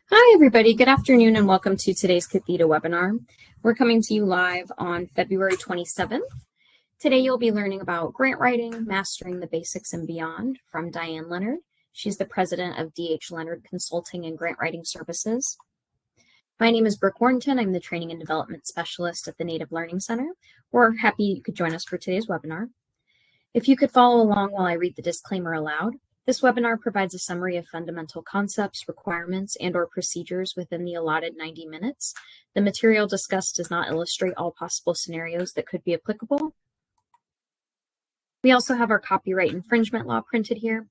Hi, everybody. Good afternoon and welcome to today's Catheta webinar. We're coming to you live on February 27th. Today you'll be learning about grant writing, mastering the basics and beyond from Diane Leonard. She's the president of D.H. Leonard Consulting and Grant Writing Services. My name is Brooke Warrington. I'm the Training and Development Specialist at the Native Learning Center. We're happy you could join us for today's webinar. If you could follow along while I read the disclaimer aloud. This webinar provides a summary of fundamental concepts, requirements, and/or procedures within the allotted 90 minutes. The material discussed does not illustrate all possible scenarios that could be applicable. We also have our copyright infringement law printed here.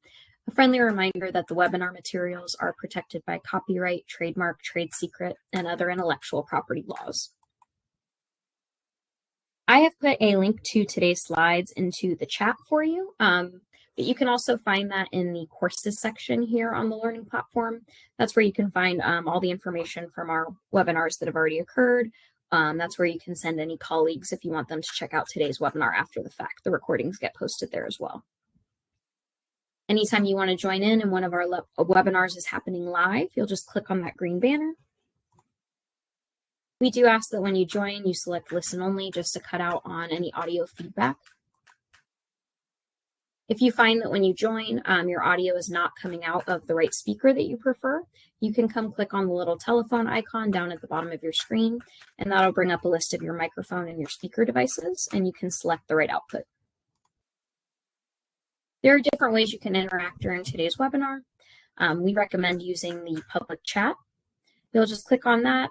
A friendly reminder that the webinar materials are protected by copyright, trademark, trade secret, and other intellectual property laws. I have put a link to today's slides into the chat for you. But you can also find that in the courses section here on the learning platform. That's where you can find all the information from our webinars that have already occurred. That's where you can send any colleagues if you want them to check out today's webinar after the fact. The recordings get posted there as well. Anytime you want to join in and one of our webinars is happening live, you'll just click on that green banner. We do ask that when you join, you select listen only just to cut out on any audio feedback. If you find that when you join, your audio is not coming out of the right speaker that you prefer, you can come click on the little telephone icon down at the bottom of your screen, and that'll bring up a list of your microphone and your speaker devices, and you can select the right output. There are different ways you can interact during today's webinar. We recommend using the public chat. You'll just click on that,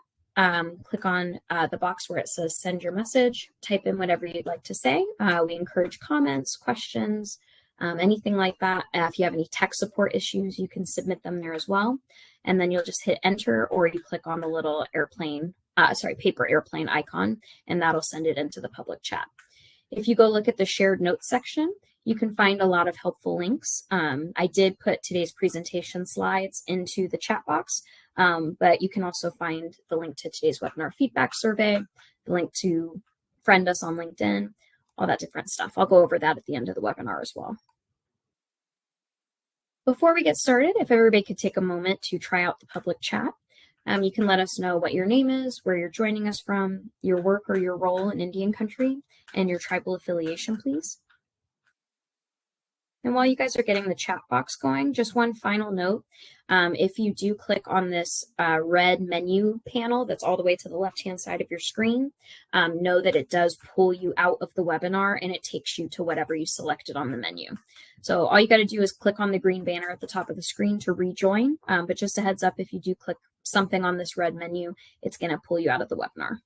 click on the box where it says send your message, type in whatever you'd like to say. We encourage comments, questions, anything like that. If you have any tech support issues, you can submit them there as well. And then you'll just hit enter, or you click on the little paper airplane icon, and that'll send it into the public chat. If you go look at the shared notes section, you can find a lot of helpful links. I did put today's presentation slides into the chat box, but you can also find the link to today's webinar feedback survey, the link to friend us on LinkedIn, all that different stuff. I'll go over that at the end of the webinar as well. Before we get started, if everybody could take a moment to try out the public chat. You can let us know what your name is, where you're joining us from, your work or your role in Indian country, and your tribal affiliation, please. And while you guys are getting the chat box going, just one final note. If you do click on this red menu panel that's all the way to the left-hand side of your screen, know that it does pull you out of the webinar and it takes you to whatever you selected on the menu. So all you got to do is click on the green banner at the top of the screen to rejoin. But just a heads up, if you do click something on this red menu, it's going to pull you out of the webinar.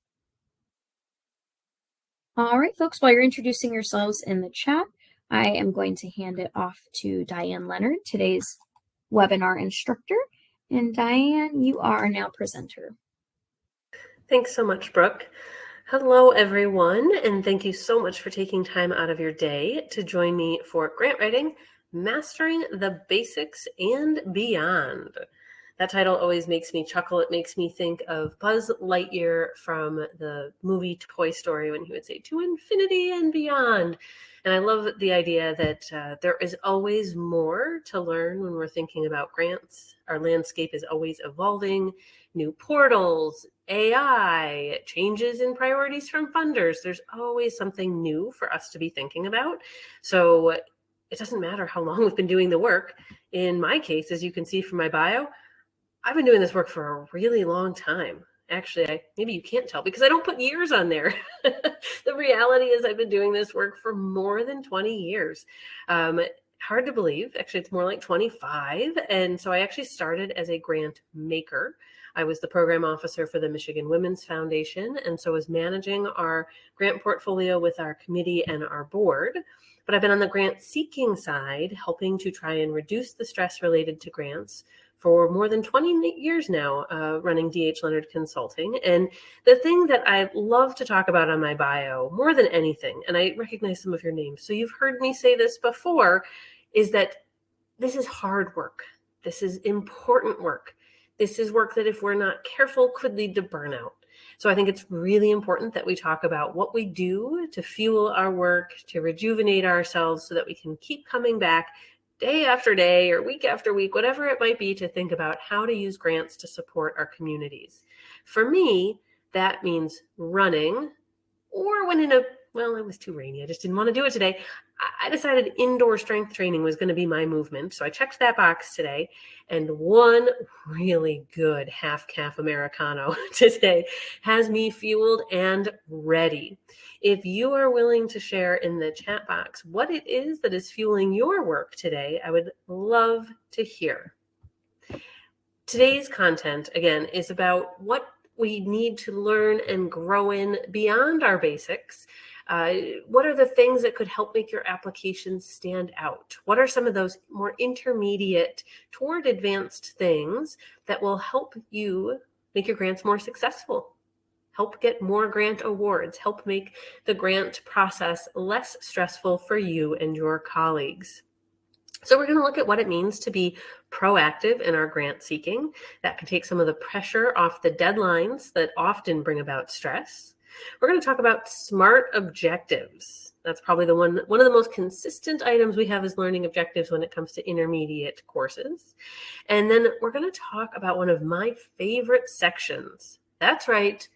All right, folks, while you're introducing yourselves in the chat, I am going to hand it off to Diane Leonard, today's webinar instructor. And Diane, you are now presenter. Thanks so much, Brooke. Hello, everyone, and thank you so much for taking time out of your day to join me for Grant Writing, Mastering the Basics and Beyond. That title always makes me chuckle. It makes me think of Buzz Lightyear from the movie Toy Story when he would say, "To infinity and beyond." And I love the idea that there is always more to learn when we're thinking about grants. Our landscape is always evolving, new portals, AI, changes in priorities from funders. There's always something new for us to be thinking about. So it doesn't matter how long we've been doing the work. In my case, as you can see from my bio, I've been doing this work for a really long time. Actually, maybe you can't tell because I don't put years on there. The reality is I've been doing this work for more than 20 years. Hard to believe. Actually, it's more like 25. And so I actually started as a grant maker. I was the program officer for the Michigan Women's Foundation, and so was managing our grant portfolio with our committee and our board. But I've been on the grant seeking side, helping to try and reduce the stress related to grants for more than 20 years now, running D.H. Leonard Consulting. And the thing that I love to talk about on my bio, more than anything, and I recognize some of your names, so you've heard me say this before, is that this is hard work. This is important work. This is work that if we're not careful could lead to burnout. So I think it's really important that we talk about what we do to fuel our work, to rejuvenate ourselves so that we can keep coming back day after day or week after week, whatever it might be, to think about how to use grants to support our communities. For me, that means running, or when well, it was too rainy, I just didn't want to do it today. I decided indoor strength training was going to be my movement. So I checked that box today, and one really good half-calf Americano today has me fueled and ready. If you are willing to share in the chat box what it is that is fueling your work today, I would love to hear. Today's content, again, is about what we need to learn and grow in beyond our basics. What are the things that could help make your application stand out? What are some of those more intermediate toward advanced things that will help you make your grants more successful? Help get more grant awards, help make the grant process less stressful for you and your colleagues. So we're going to look at what it means to be proactive in our grant seeking. That can take some of the pressure off the deadlines that often bring about stress. We're going to talk about SMART objectives. That's probably one of the most consistent items we have as learning objectives when it comes to intermediate courses. And then we're going to talk about one of my favorite sections. That's right,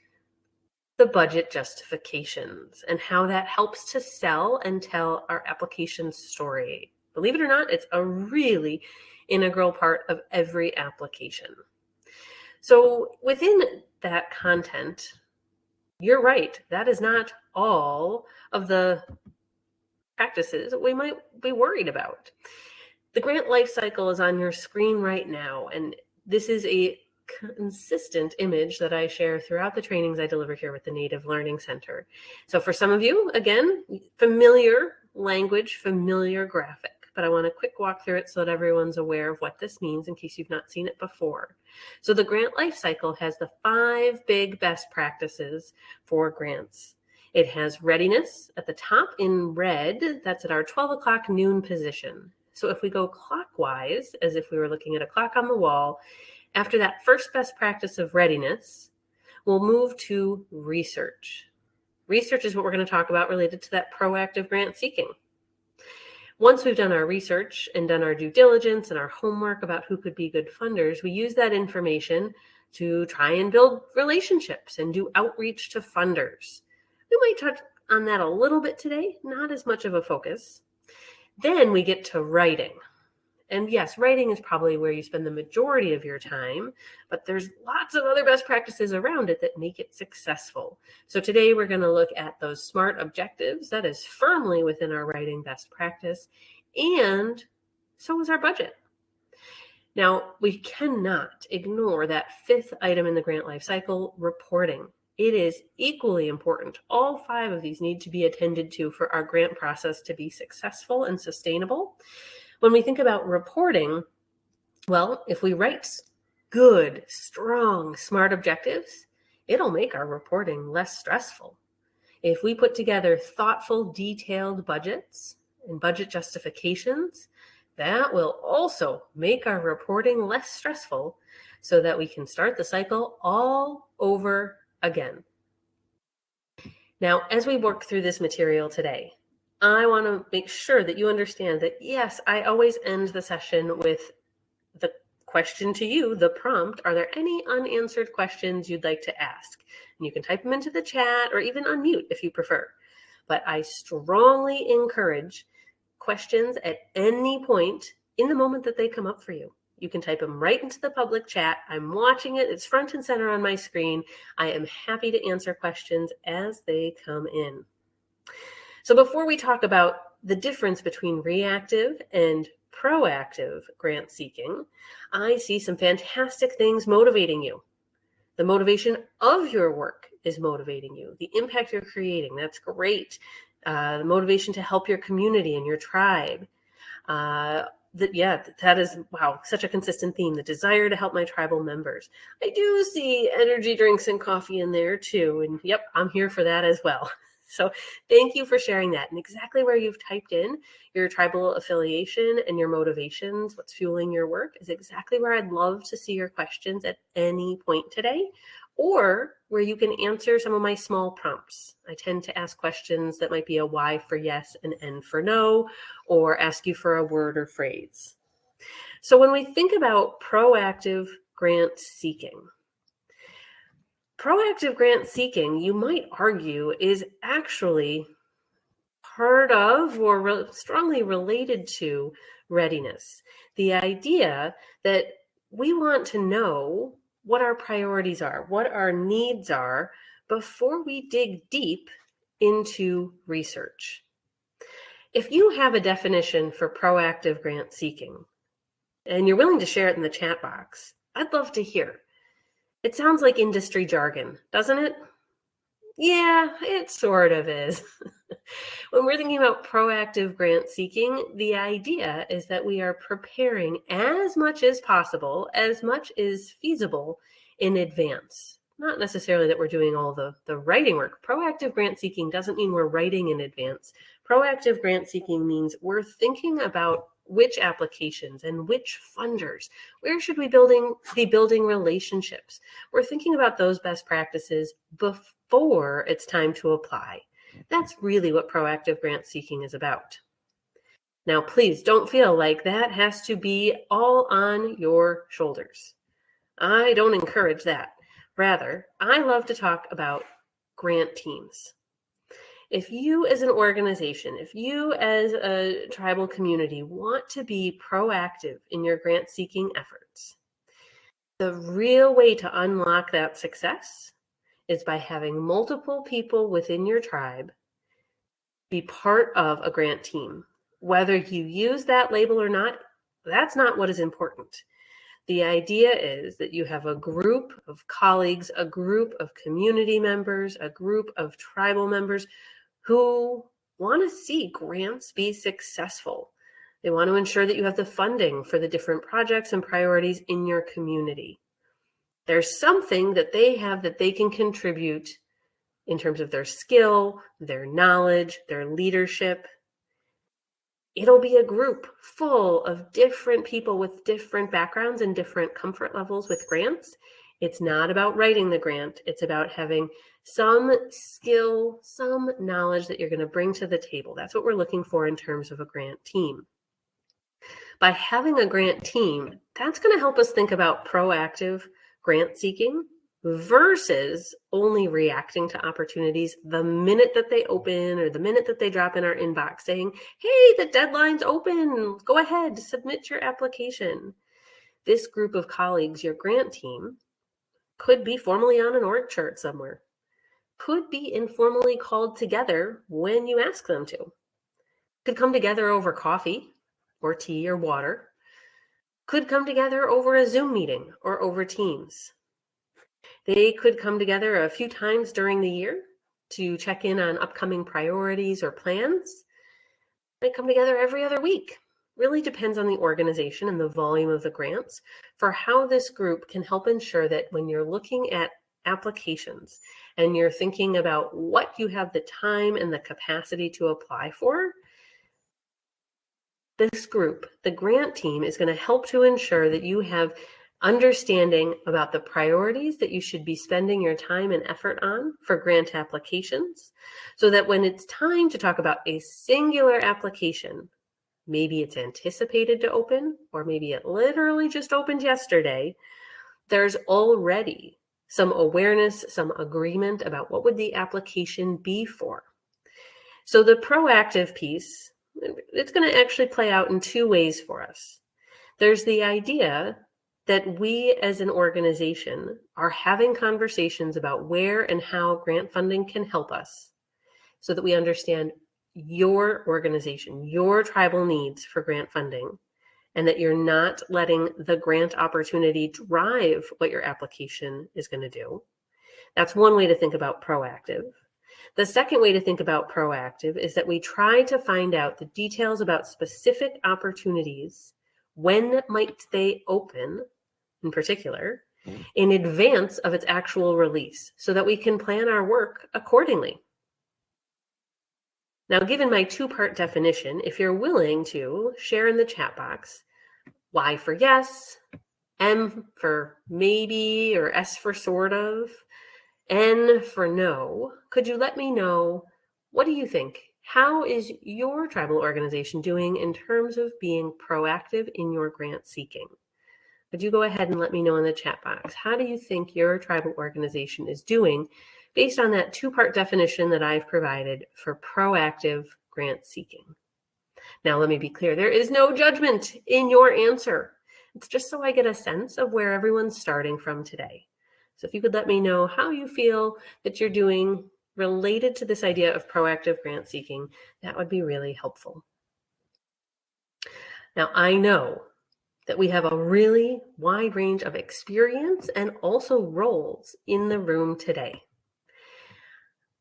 the budget justifications, and how that helps to sell and tell our application story. Believe it or not, it's a really integral part of every application. So within that content, you're right, that is not all of the practices that we might be worried about. The grant life cycle is on your screen right now, and this is a consistent image that I share throughout the trainings I deliver here with the Native Learning Center. So for some of you, again, familiar language, familiar graphic, but I want a quick walk through it so that everyone's aware of what this means in case you've not seen it before. So the grant life cycle has the 5 big best practices for grants. It has readiness at the top in red. That's at our 12 o'clock noon position. So if we go clockwise, as if we were looking at a clock on the wall, after that first best practice of readiness, we'll move to research. Research is what we're going to talk about related to that proactive grant seeking. Once we've done our research and done our due diligence and our homework about who could be good funders, we use that information to try and build relationships and do outreach to funders. We might touch on that a little bit today, not as much of a focus. Then we get to writing. And yes, writing is probably where you spend the majority of your time, but there's lots of other best practices around it that make it successful. So today we're going to look at those SMART objectives. That is firmly within our writing best practice, and so is our budget. Now, we cannot ignore that 5th item in the grant life cycle, reporting. It is equally important. All 5 of these need to be attended to for our grant process to be successful and sustainable. When we think about reporting, well, if we write good, strong, SMART objectives, it'll make our reporting less stressful. If we put together thoughtful, detailed budgets and budget justifications, that will also make our reporting less stressful so that we can start the cycle all over again. Now, as we work through this material today, I want to make sure that you understand that, yes, I always end the session with the question to you, the prompt. Are there any unanswered questions you'd like to ask? And you can type them into the chat or even unmute if you prefer. But I strongly encourage questions at any point in the moment that they come up for you. You can type them right into the public chat. I'm watching it. It's front and center on my screen. I am happy to answer questions as they come in. So before we talk about the difference between reactive and proactive grant seeking, I see some fantastic things motivating you. The motivation of your work is motivating you. The impact you're creating, that's great. The motivation to help your community and your tribe. That is, wow, such a consistent theme. The desire to help my tribal members. I do see energy drinks and coffee in there too. And yep, I'm here for that as well. So thank you for sharing that. And exactly where you've typed in your tribal affiliation and your motivations, what's fueling your work, is exactly where I'd love to see your questions at any point today, or where you can answer some of my small prompts. I tend to ask questions that might be a Y for yes and N for no, or ask you for a word or phrase. So when we think about proactive grant seeking, you might argue, is actually part of or strongly related to readiness. The idea that we want to know what our priorities are, what our needs are, before we dig deep into research. If you have a definition for proactive grant seeking and you're willing to share it in the chat box, I'd love to hear. It sounds like industry jargon, doesn't it? Yeah, it sort of is. When we're thinking about proactive grant seeking, the idea is that we are preparing as much as possible, as much as feasible in advance. Not necessarily that we're doing all the writing work. Proactive grant seeking doesn't mean we're writing in advance. Proactive grant seeking means we're thinking about which applications and which funders. Where should we be building relationships? We're thinking about those best practices before it's time to apply. That's really what proactive grant seeking is about. Now, please don't feel like that has to be all on your shoulders. I don't encourage that. Rather, I love to talk about grant teams. If you as an organization, if you as a tribal community want to be proactive in your grant seeking efforts, the real way to unlock that success is by having multiple people within your tribe be part of a grant team. Whether you use that label or not, that's not what is important. The idea is that you have a group of colleagues, a group of community members, a group of tribal members who want to see grants be successful. They want to ensure that you have the funding for the different projects and priorities in your community. There's something that they have that they can contribute in terms of their skill, their knowledge, their leadership. It'll be a group full of different people with different backgrounds and different comfort levels with grants. It's not about writing the grant. It's about having some skill, some knowledge that you're going to bring to the table. That's what we're looking for in terms of a grant team. By having a grant team, that's going to help us think about proactive grant seeking versus only reacting to opportunities the minute that they open or the minute that they drop in our inbox saying, hey, the deadline's open, go ahead, submit your application. This group of colleagues, your grant team, could be formally on an org chart somewhere, could be informally called together when you ask them to, could come together over coffee or tea or water, could come together over a Zoom meeting or over Teams. They could come together a few times during the year to check in on upcoming priorities or plans. They come together every other week. Really depends on the organization and the volume of the grants for how this group can help ensure that when you're looking at applications and you're thinking about what you have the time and the capacity to apply for, this group, the grant team, is going to help to ensure that you have understanding about the priorities that you should be spending your time and effort on for grant applications, so that when it's time to talk about a singular application, maybe it's anticipated to open, or maybe it literally just opened yesterday, there's already some awareness, some agreement about what would the application be for. So the proactive piece, it's going to actually play out in two ways for us. There's the idea that we as an organization are having conversations about where and how grant funding can help us so that we understand your organization, your tribal needs for grant funding, and that you're not letting the grant opportunity drive what your application is going to do. That's one way to think about proactive. The second way to think about proactive is that we try to find out the details about specific opportunities. When might they open, in particular, in advance of its actual release, so that we can plan our work accordingly. Now, given my two-part definition, if you're willing to share in the chat box, Y for yes, M for maybe, or S for sort of, N for no. Could you let me know, what do you think? How is your tribal organization doing in terms of being proactive in your grant seeking? Could you go ahead and let me know in the chat box? How do you think your tribal organization is doing based on that two-part definition that I've provided for proactive grant seeking? Now, let me be clear. There is no judgment in your answer. It's just so I get a sense of where everyone's starting from today. So if you could let me know how you feel that you're doing related to this idea of proactive grant seeking, that would be really helpful. Now, I know that we have a really wide range of experience and also roles in the room today.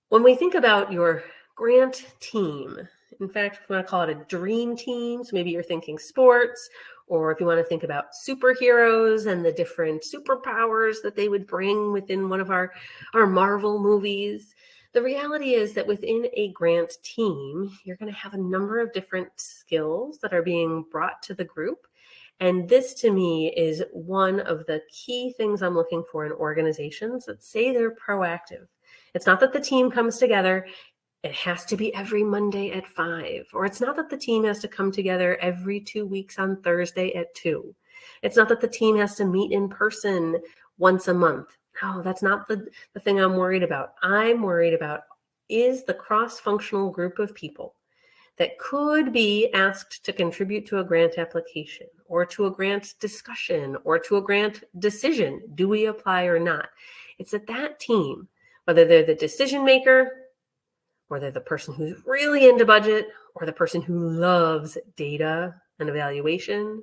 When we think about your grant team, in fact, if we want to call it a dream team, so maybe you're thinking sports, or if you want to think about superheroes and the different superpowers that they would bring within one of our Marvel movies, the reality is that within a grant team, you're going to have a number of different skills that are being brought to the group. And this to me is one of the key things I'm looking for in organizations that say they're proactive. It's not that the team comes together, it has to be every Monday at 5, or it's not that the team has to come together every 2 weeks on Thursday at 2. It's not that the team has to meet in person once a month. No, that's not the thing I'm worried about. I'm worried about, is the cross-functional group of people that could be asked to contribute to a grant application or to a grant discussion or to a grant decision. Do we apply or not? It's that team, whether they're the decision maker, or they're the person who's really into budget, or the person who loves data and evaluation,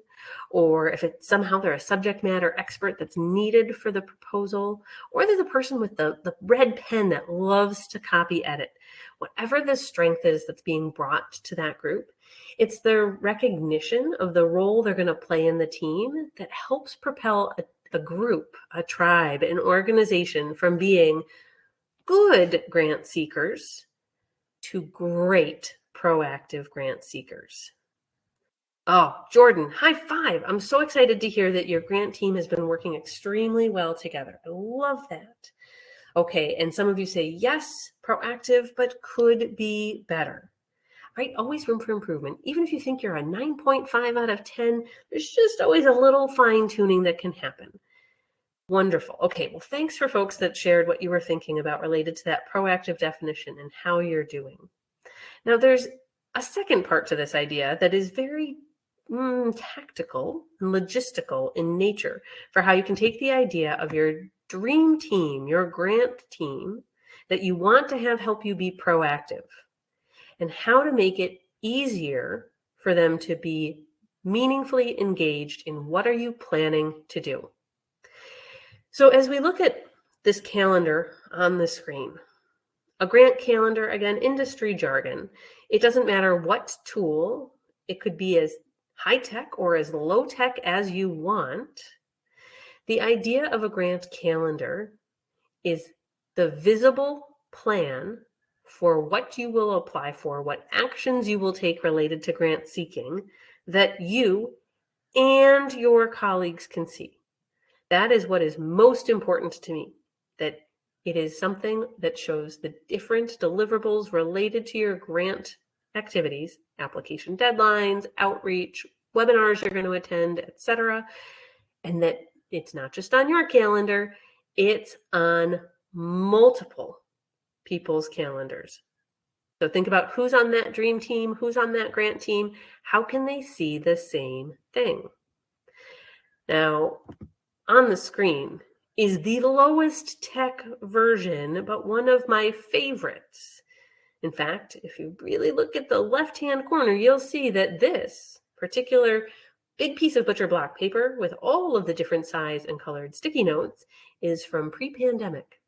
or if it's somehow they're a subject matter expert that's needed for the proposal, or they're the person with the red pen that loves to copy edit. Whatever the strength is that's being brought to that group, it's their recognition of the role they're going to play in the team that helps propel a group, a tribe, an organization from being good grant seekers to great proactive grant seekers. Oh, Jordan, high five. I'm so excited to hear that your grant team has been working extremely well together. I love that. Okay, and some of you say, yes, proactive, but could be better. Right? Always room for improvement. Even if you think you're a 9.5 out of 10, there's just always a little fine tuning that can happen. Wonderful. Okay, well, thanks for folks that shared what you were thinking about related to that proactive definition and how you're doing. Now, there's a second part to this idea that is very tactical and logistical in nature for how you can take the idea of your dream team, your grant team that you want to have help you be proactive, and how to make it easier for them to be meaningfully engaged in what are you planning to do. So as we look at this calendar on the screen, a grant calendar, again, industry jargon, it doesn't matter what tool, it could be as high-tech or as low-tech as you want. The idea of a grant calendar is the visible plan for what you will apply for, what actions you will take related to grant seeking that you and your colleagues can see. That is what is most important to me, that it is something that shows the different deliverables related to your grant activities, application deadlines, outreach, webinars you're going to attend, etc. And that it's not just on your calendar, it's on multiple people's calendars. So think about who's on that dream team, who's on that grant team, how can they see the same thing? Now, on the screen is the lowest tech version, but one of my favorites. In fact, if you really look at the left-hand corner, you'll see that this particular big piece of butcher block paper with all of the different size and colored sticky notes is from pre-pandemic.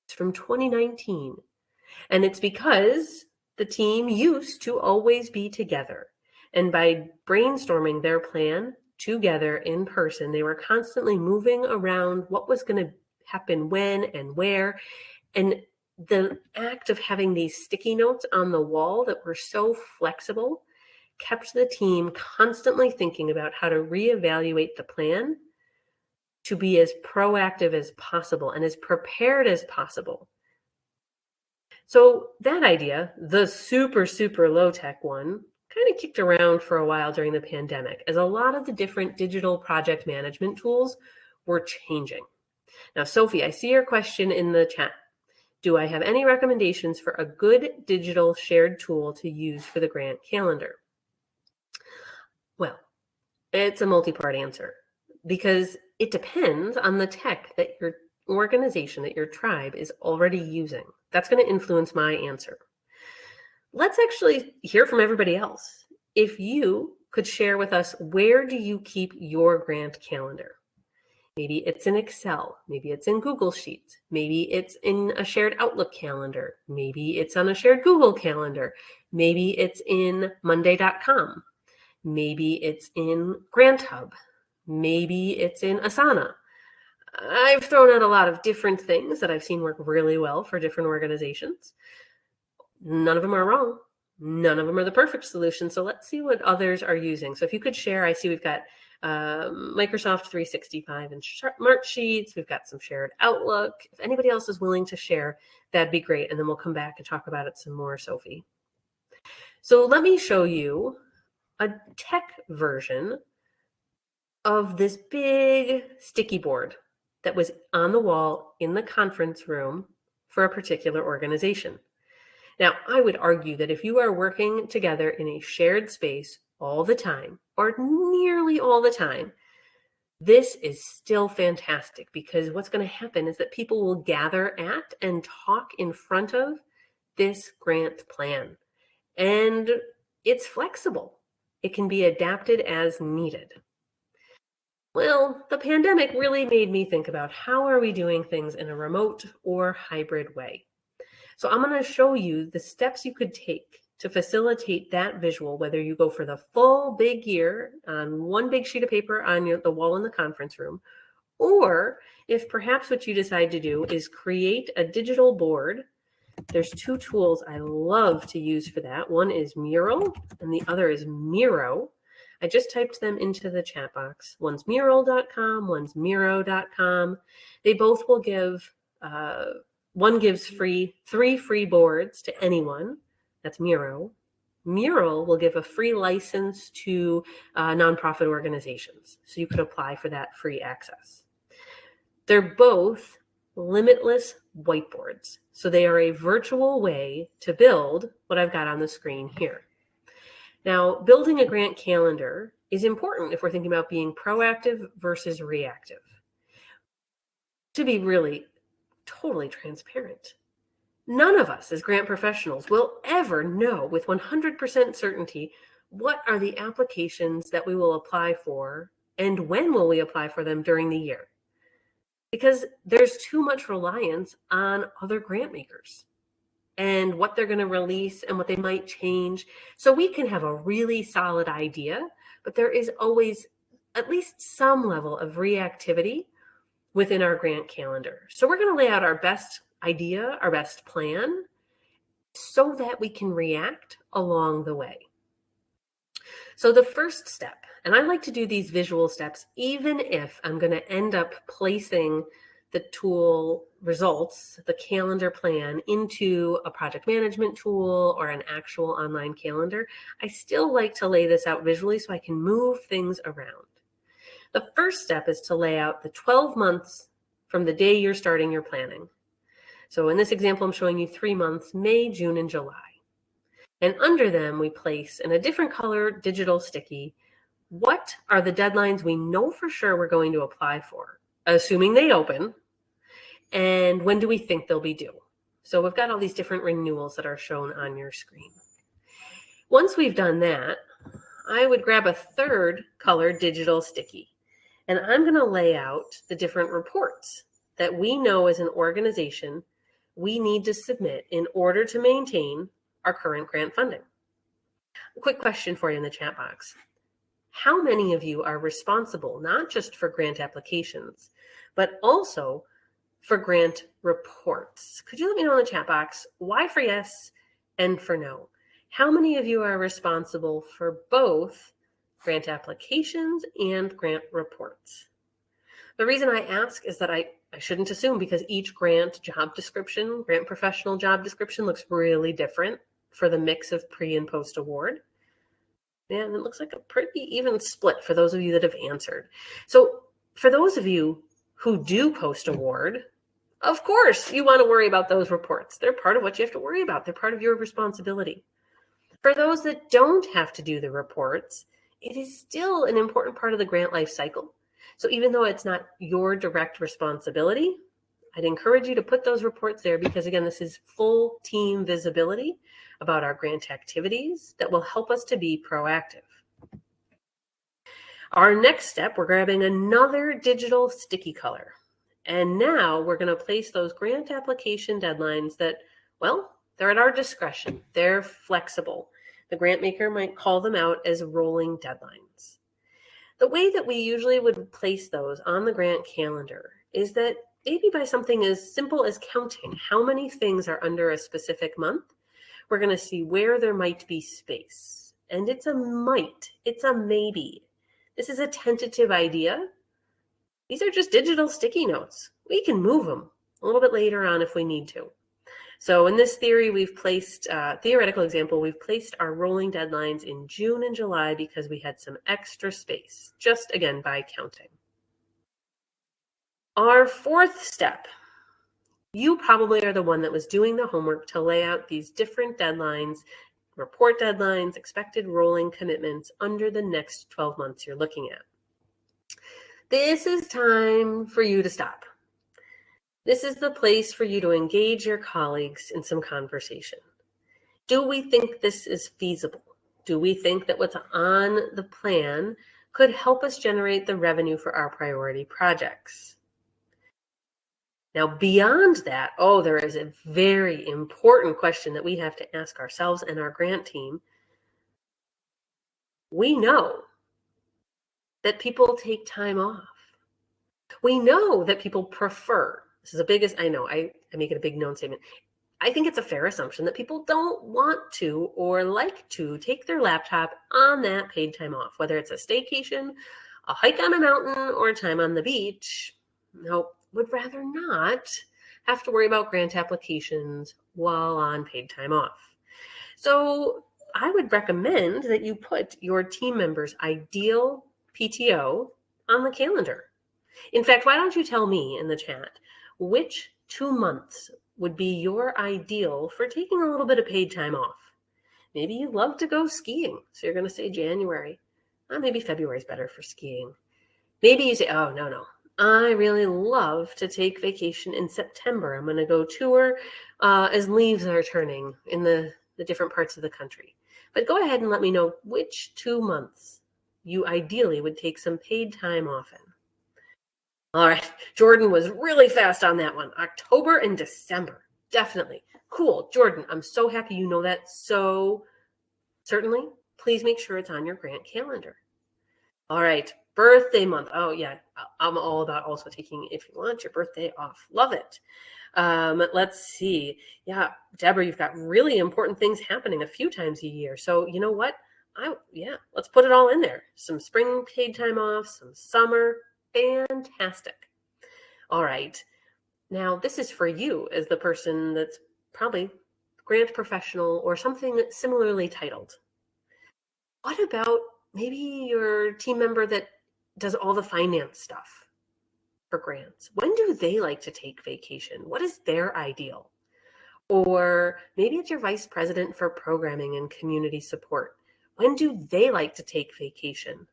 It's from 2019. And it's because the team used to always be together. And by brainstorming their plan together in person, they were constantly moving around what was going to happen when and where. And the act of having these sticky notes on the wall that were so flexible kept the team constantly thinking about how to reevaluate the plan to be as proactive as possible and as prepared as possible. So that idea, the super, super low-tech one, kind of kicked around for a while during the pandemic as a lot of the different digital project management tools were changing. Now, Sophie, I see your question in the chat. Do I have any recommendations for a good digital shared tool to use for the grant calendar? Well, it's a multi-part answer because it depends on the tech that your organization, that your tribe is already using. That's going to influence my answer. Let's actually hear from everybody else. If you could share with us, where do you keep your grant calendar? Maybe it's in Excel, maybe it's in Google Sheets, maybe it's in a shared Outlook calendar, maybe it's on a shared Google calendar, maybe it's in Monday.com, maybe it's in Grant Hub, maybe it's in Asana. I've thrown out a lot of different things that I've seen work really well for different organizations. None of them are wrong. None of them are the perfect solution. So let's see what others are using. So if you could share, I see we've got Microsoft 365 and Smartsheets. We've got some shared Outlook. If anybody else is willing to share, that'd be great. And then we'll come back and talk about it some more, Sophie. So let me show you a tech version of this big sticky board that was on the wall in the conference room for a particular organization. Now, I would argue that if you are working together in a shared space all the time, or nearly all the time, this is still fantastic, because what's going to happen is that people will gather at and talk in front of this grant plan. And it's flexible. It can be adapted as needed. Well, the pandemic really made me think about how are we doing things in a remote or hybrid way. So I'm going to show you the steps you could take to facilitate that visual, whether you go for the full big year on one big sheet of paper on the wall in the conference room, or if perhaps what you decide to do is create a digital board. There's two tools I love to use for that. One is Mural and the other is Miro. I just typed them into the chat box. One's mural.com, one's miro.com. They both will give one gives three free boards to anyone. That's Miro. Mural will give a free license to nonprofit organizations. So you could apply for that free access. They're both limitless whiteboards. So they are a virtual way to build what I've got on the screen here. Now, building a grant calendar is important if we're thinking about being proactive versus reactive. To be really totally transparent, none of us as grant professionals will ever know with 100% certainty what are the applications that we will apply for and when will we apply for them during the year, because there's too much reliance on other grant makers and what they're going to release and what they might change. So we can have a really solid idea, but there is always at least some level of reactivity within our grant calendar. So we're going to lay out our best idea, our best plan, so that we can react along the way. So the first step, and I like to do these visual steps even if I'm going to end up placing the tool results, the calendar plan, into a project management tool or an actual online calendar. I still like to lay this out visually so I can move things around. The first step is to lay out the 12 months from the day you're starting your planning. So in this example, I'm showing you 3 months, May, June, and July. And under them, we place in a different color digital sticky, what are the deadlines we know for sure we're going to apply for, assuming they open, and when do we think they'll be due? So we've got all these different renewals that are shown on your screen. Once we've done that, I would grab a third color digital sticky, and I'm going to lay out the different reports that we know as an organization we need to submit in order to maintain our current grant funding. A quick question for you in the chat box. How many of you are responsible not just for grant applications, but also for grant reports? Could you let me know in the chat box why for yes and for no? How many of you are responsible for both grant applications and grant reports? The reason I ask is that I shouldn't assume, because each grant professional job description looks really different for the mix of pre and post award. And it looks like a pretty even split for those of you that have answered. So for those of you who do post award, of course you want to worry about those reports. They're part of what you have to worry about. They're part of your responsibility. For those that don't have to do the reports, it is still an important part of the grant life cycle. So even though it's not your direct responsibility, I'd encourage you to put those reports there, because again, this is full team visibility about our grant activities that will help us to be proactive. Our next step, we're grabbing another digital sticky color. And now we're going to place those grant application deadlines that, well, they're at our discretion. They're flexible. The grant maker might call them out as rolling deadlines. The way that we usually would place those on the grant calendar is that maybe by something as simple as counting how many things are under a specific month. We're going to see where there might be space. And it's a might, it's a maybe. This is a tentative idea. These are just digital sticky notes. We can move them a little bit later on if we need to. So in this theory, theoretical example, we've placed our rolling deadlines in June and July because we had some extra space, just again by counting. Our fourth step, you probably are the one that was doing the homework to lay out these different deadlines, report deadlines, expected rolling commitments under the next 12 months you're looking at. This is time for you to stop. This is the place for you to engage your colleagues in some conversation. Do we think this is feasible? Do we think that what's on the plan could help us generate the revenue for our priority projects? Now, beyond that, there is a very important question that we have to ask ourselves and our grant team. We know that people take time off. We know that people prefer, this is the biggest, I know, I make it a big known statement. I think it's a fair assumption that people don't want to or like to take their laptop on that paid time off, whether it's a staycation, a hike on a mountain, or time on the beach. Nope, would rather not have to worry about grant applications while on paid time off. So I would recommend that you put your team members' ideal PTO on the calendar. In fact, why don't you tell me in the chat which 2 months would be your ideal for taking a little bit of paid time off? Maybe you love to go skiing, so you're going to say January. Maybe February is better for skiing. Maybe you say, oh, no, I really love to take vacation in September. I'm going to go tour as leaves are turning in the different parts of the country. But go ahead and let me know which 2 months you ideally would take some paid time off in. All right, Jordan was really fast on that one. October and December, definitely. Cool, Jordan, I'm so happy you know that. So certainly, please make sure it's on your grant calendar. All right, birthday month. Oh yeah, I'm all about also taking, if you want, your birthday off. Love it. Let's see. Yeah, Deborah, you've got really important things happening a few times a year. So you know what? Let's put it all in there. Some spring paid time off, some summer. Fantastic. All right. Now, this is for you as the person that's probably grant professional or something similarly titled. What about maybe your team member that does all the finance stuff for grants? When do they like to take vacation? What is their ideal? Or maybe it's your vice president for programming and community support. When do they like to take vacation?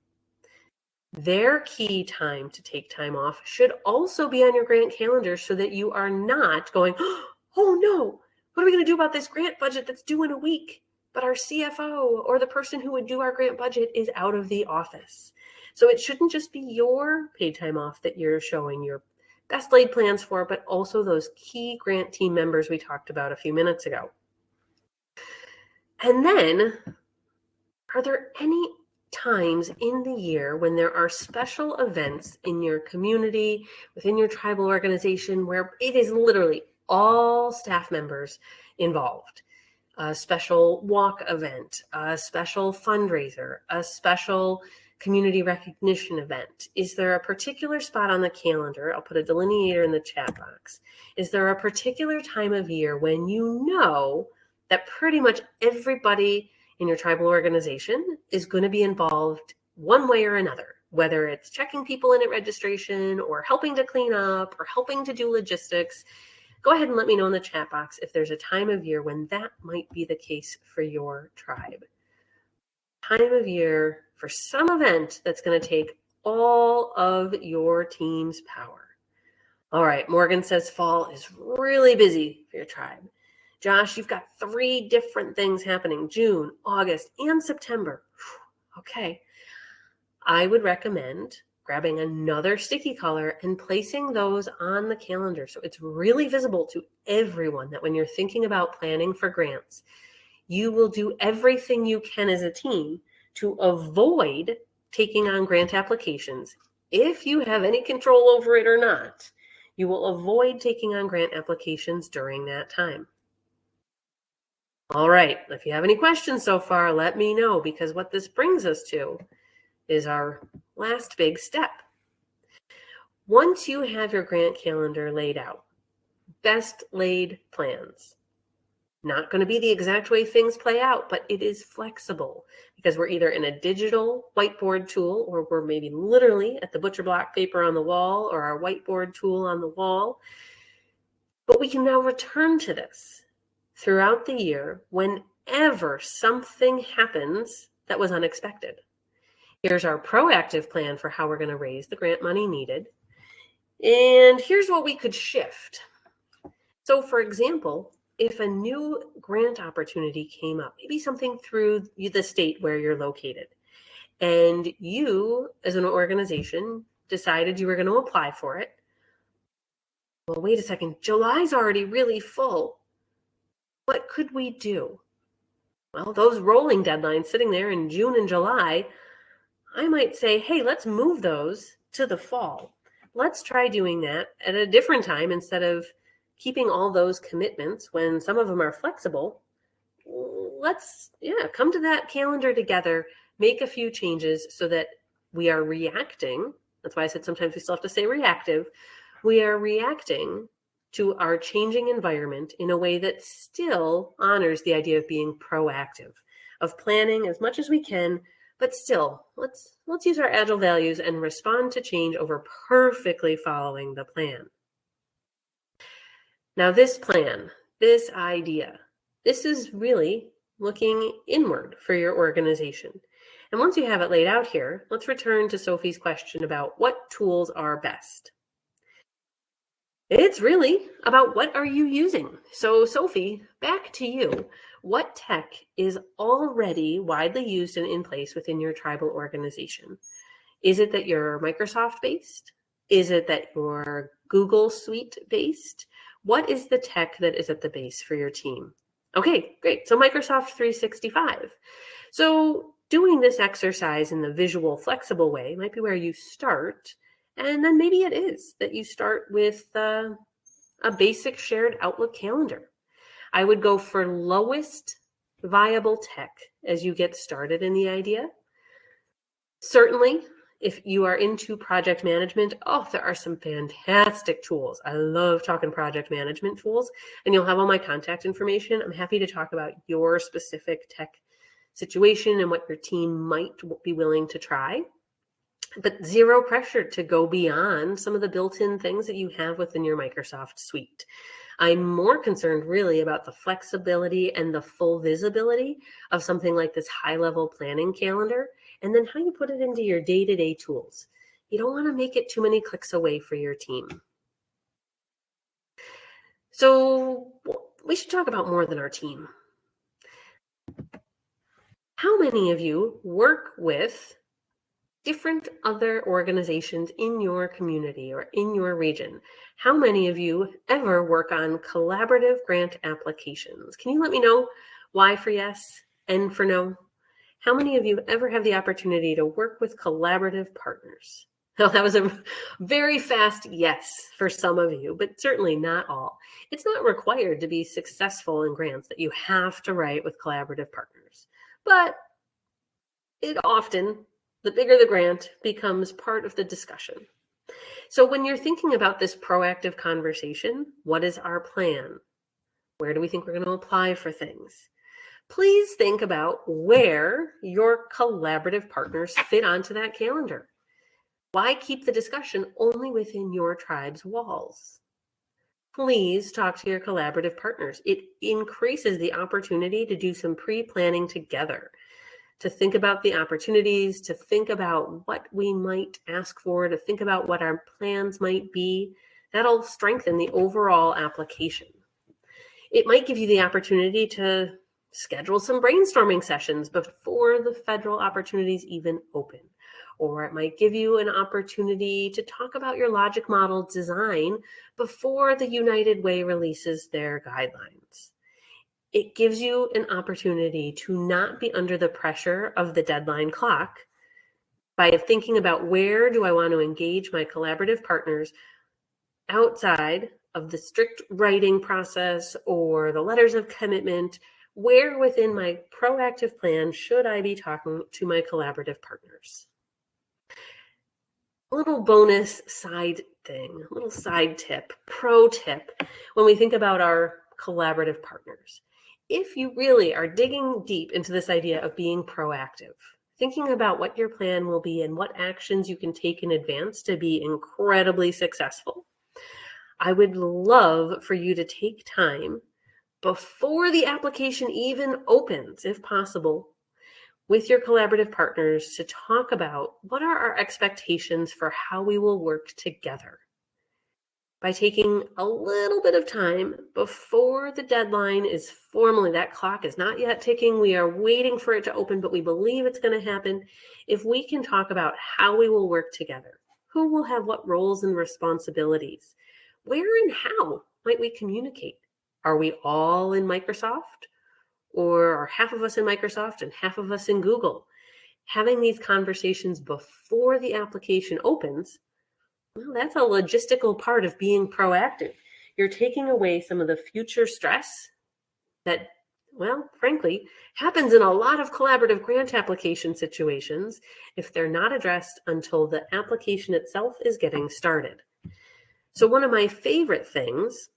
Their key time to take time off should also be on your grant calendar so that you are not going, oh no, what are we going to do about this grant budget that's due in a week? But our CFO or the person who would do our grant budget is out of the office. So it shouldn't just be your paid time off that you're showing your best laid plans for, but also those key grant team members we talked about a few minutes ago. And then, are there any times in the year when there are special events in your community, within your tribal organization, where it is literally all staff members involved? A special walk event, a special fundraiser, a special community recognition event? Is there a particular spot on the calendar? I'll put a delineator in the chat box. Is there a particular time of year when you know that pretty much everybody in your tribal organization is going to be involved one way or another, whether it's checking people in at registration or helping to clean up or helping to do logistics? Go ahead and let me know in the chat box if there's a time of year when that might be the case for your tribe. Time of year for some event that's going to take all of your team's power. All right, Morgan says fall is really busy for your tribe. Josh, you've got 3 different things happening: June, August, and September. Okay. I would recommend grabbing another sticky color and placing those on the calendar so it's really visible to everyone that when you're thinking about planning for grants, you will do everything you can as a team to avoid taking on grant applications. If you have any control over it or not, you will avoid taking on grant applications during that time. All right, if you have any questions so far, let me know, because what this brings us to is our last big step. Once you have your grant calendar laid out, best laid plans. Not going to be the exact way things play out, but it is flexible because we're either in a digital whiteboard tool or we're maybe literally at the butcher block paper on the wall or our whiteboard tool on the wall. But we can now return to this throughout the year whenever something happens that was unexpected. Here's our proactive plan for how we're going to raise the grant money needed. And here's what we could shift. So for example, if a new grant opportunity came up, maybe something through the state where you're located, and you as an organization decided you were going to apply for it. Well, wait a second, July's already really full. What could we do? Well, those rolling deadlines sitting there in June and July, I might say, hey, let's move those to the fall. Let's try doing that at a different time instead of keeping all those commitments when some of them are flexible. Let's come to that calendar together, make a few changes so that we are reacting. That's why I said sometimes we still have to say reactive. We are reacting to our changing environment in a way that still honors the idea of being proactive, of planning as much as we can, but still, let's use our agile values and respond to change over perfectly following the plan. Now this plan, this idea, this is really looking inward for your organization. And once you have it laid out here, let's return to Sophie's question about what tools are best. It's really about what are you using. So Sophie, back to you. What tech is already widely used and in place within your tribal organization? Is it that you're Microsoft based? Is it that you're Google Suite based? What is the tech that is at the base for your team? Okay, great. So Microsoft 365. So doing this exercise in the visual, flexible way might be where you start. And then maybe it is that you start with a basic shared Outlook calendar. I would go for lowest viable tech as you get started in the idea. Certainly, if you are into project management, there are some fantastic tools. I love talking project management tools, and you'll have all my contact information. I'm happy to talk about your specific tech situation and what your team might be willing to try. But zero pressure to go beyond some of the built-in things that you have within your Microsoft suite. I'm more concerned really about the flexibility and the full visibility of something like this high-level planning calendar, and then how you put it into your day-to-day tools. You don't want to make it too many clicks away for your team. So we should talk about more than our team. How many of you work with different other organizations in your community or in your region? How many of you ever work on collaborative grant applications? Can you let me know why for yes and for no? How many of you ever have the opportunity to work with collaborative partners? Well, that was a very fast yes for some of you, but certainly not all. It's not required to be successful in grants that you have to write with collaborative partners, but it often the bigger the grant becomes part of the discussion. So when you're thinking about this proactive conversation, what is our plan? Where do we think we're going to apply for things? Please think about where your collaborative partners fit onto that calendar. Why keep the discussion only within your tribe's walls? Please talk to your collaborative partners. It increases the opportunity to do some pre-planning together, to think about the opportunities, to think about what we might ask for, to think about what our plans might be. That'll strengthen the overall application. It might give you the opportunity to schedule some brainstorming sessions before the federal opportunities even open. Or it might give you an opportunity to talk about your logic model design before the United Way releases their guidelines. It gives you an opportunity to not be under the pressure of the deadline clock by thinking about where do I want to engage my collaborative partners outside of the strict writing process or the letters of commitment. Where within my proactive plan should I be talking to my collaborative partners? A little bonus side thing, a little side tip, pro tip, when we think about our collaborative partners. If you really are digging deep into this idea of being proactive, thinking about what your plan will be and what actions you can take in advance to be incredibly successful, I would love for you to take time before the application even opens, if possible, with your collaborative partners to talk about what are our expectations for how we will work together. By taking a little bit of time before the deadline is formally, that clock is not yet ticking, we are waiting for it to open, but we believe it's going to happen. If we can talk about how we will work together, who will have what roles and responsibilities, where and how might we communicate? Are we all in Microsoft? Or are half of us in Microsoft and half of us in Google? Having these conversations before the application opens, well, that's a logistical part of being proactive. You're taking away some of the future stress that, well, frankly, happens in a lot of collaborative grant application situations if they're not addressed until the application itself is getting started. So one of my favorite things,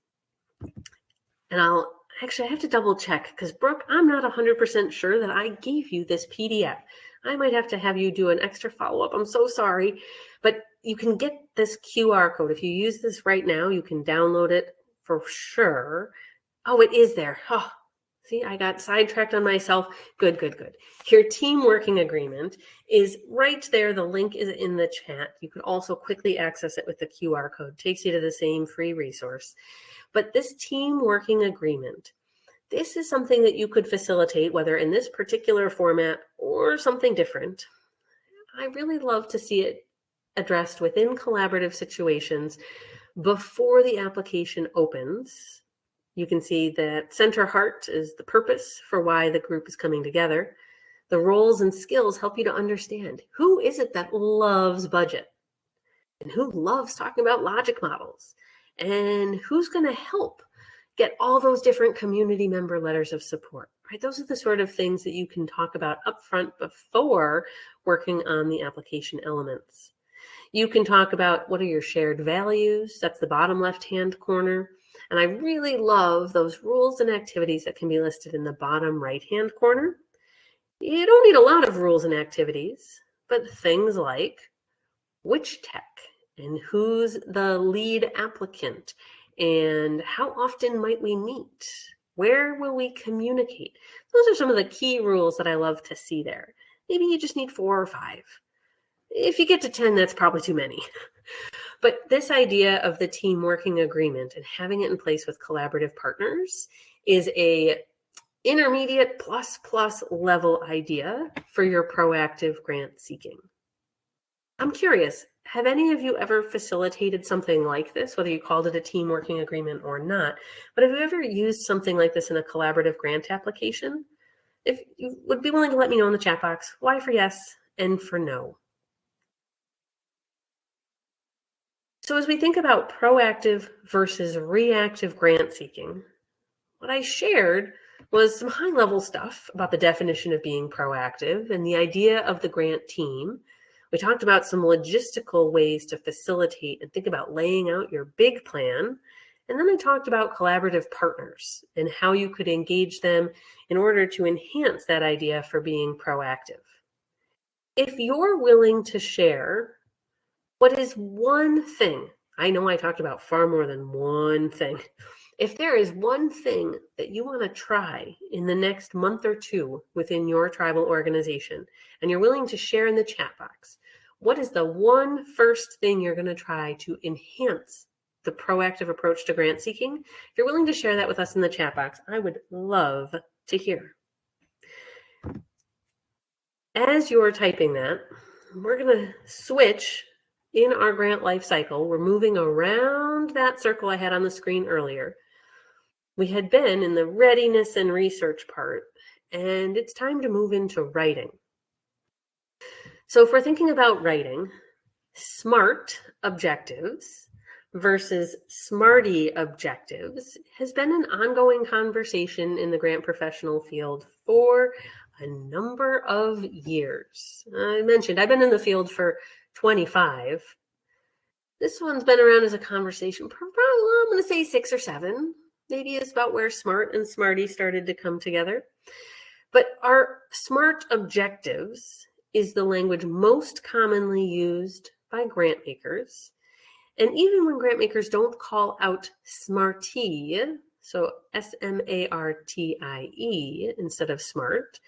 and I have to double check because Brooke, I'm not 100% sure that I gave you this PDF. I might have to have you do an extra follow-up. I'm so sorry, but you can get this QR code. If you use this right now, you can download it for sure. Oh, it is there. Oh, see, I got sidetracked on myself. Good. Your team working agreement is right there. The link is in the chat. You can also quickly access it with the QR code. Takes you to the same free resource. But this team working agreement, this is something that you could facilitate, whether in this particular format or something different. I really love to see it addressed within collaborative situations before the application opens. You can see that center heart is the purpose for why the group is coming together. The roles and skills help you to understand who is it that loves budget and who loves talking about logic models and who's going to help get all those different community member letters of support, right? Those are the sort of things that you can talk about upfront before working on the application elements. You can talk about what are your shared values. That's the bottom left-hand corner. And I really love those rules and activities that can be listed in the bottom right-hand corner. You don't need a lot of rules and activities, but things like which tech and who's the lead applicant and how often might we meet? Where will we communicate? Those are some of the key rules that I love to see there. Maybe you just need 4 or 5. If you get to 10, that's probably too many. But this idea of the team working agreement and having it in place with collaborative partners is a intermediate plus level idea for your proactive grant seeking. I'm curious, have any of you ever facilitated something like this, whether you called it a team working agreement or not, but have you ever used something like this in a collaborative grant application? If you would be willing to let me know in the chat box, why for yes and for no. So as we think about proactive versus reactive grant seeking, what I shared was some high-level stuff about the definition of being proactive and the idea of the grant team, We talked about some logistical ways to facilitate and think about laying out your big plan. And then I talked about collaborative partners and how you could engage them in order to enhance that idea for being proactive. If you're willing to share what is one thing, I know I talked about far more than one thing. If there is one thing that you want to try in the next month or two within your tribal organization, and you're willing to share in the chat box, what is the one first thing you're going to try to enhance the proactive approach to grant seeking? If you're willing to share that with us in the chat box, I would love to hear. As you're typing that, we're going to switch in our grant life cycle. We're moving around that circle I had on the screen earlier. We had been in the readiness and research part, and it's time to move into writing. So if we're thinking about writing, SMART objectives versus SMARTY objectives has been an ongoing conversation in the grant professional field for a number of years. I mentioned I've been in the field for 25. This one's been around as a conversation, probably, I'm going to say 6 or 7. Maybe is about where SMART and SMARTY started to come together. But our SMART objectives is the language most commonly used by grant makers. And even when grant makers don't call out SMARTY, so SMARTIE instead of SMART,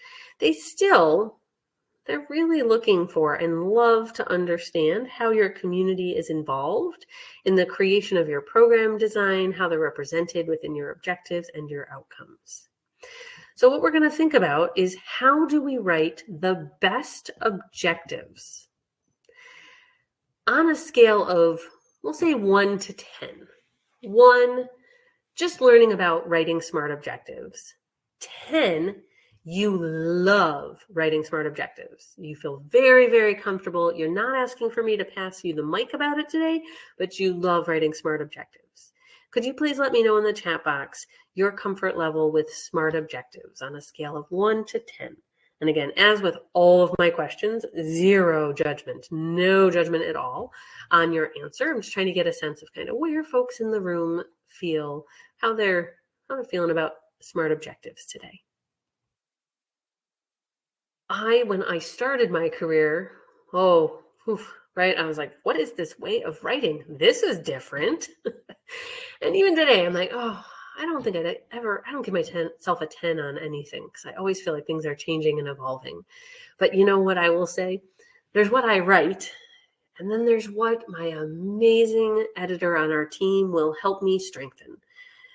they're really looking for and love to understand how your community is involved in the creation of your program design, how they're represented within your objectives and your outcomes. So what we're going to think about is, how do we write the best objectives on a scale of, we'll say 1 to 10. 1, just learning about writing SMART objectives. 10, you love writing SMART objectives. You feel very, very comfortable. You're not asking for me to pass you the mic about it today, but you love writing SMART objectives. Could you please let me know in the chat box your comfort level with SMART objectives on a scale of 1 to 10? And again, as with all of my questions, zero judgment, no judgment at all on your answer. I'm just trying to get a sense of kind of where folks in the room feel, how they're feeling about SMART objectives today. When I started my career, right, I was like, what is this way of writing? This is different. And even today, I'm like, I don't think I don't give myself a 10 on anything, because I always feel like things are changing and evolving. But you know what I will say? There's what I write, and then there's what my amazing editor on our team will help me strengthen.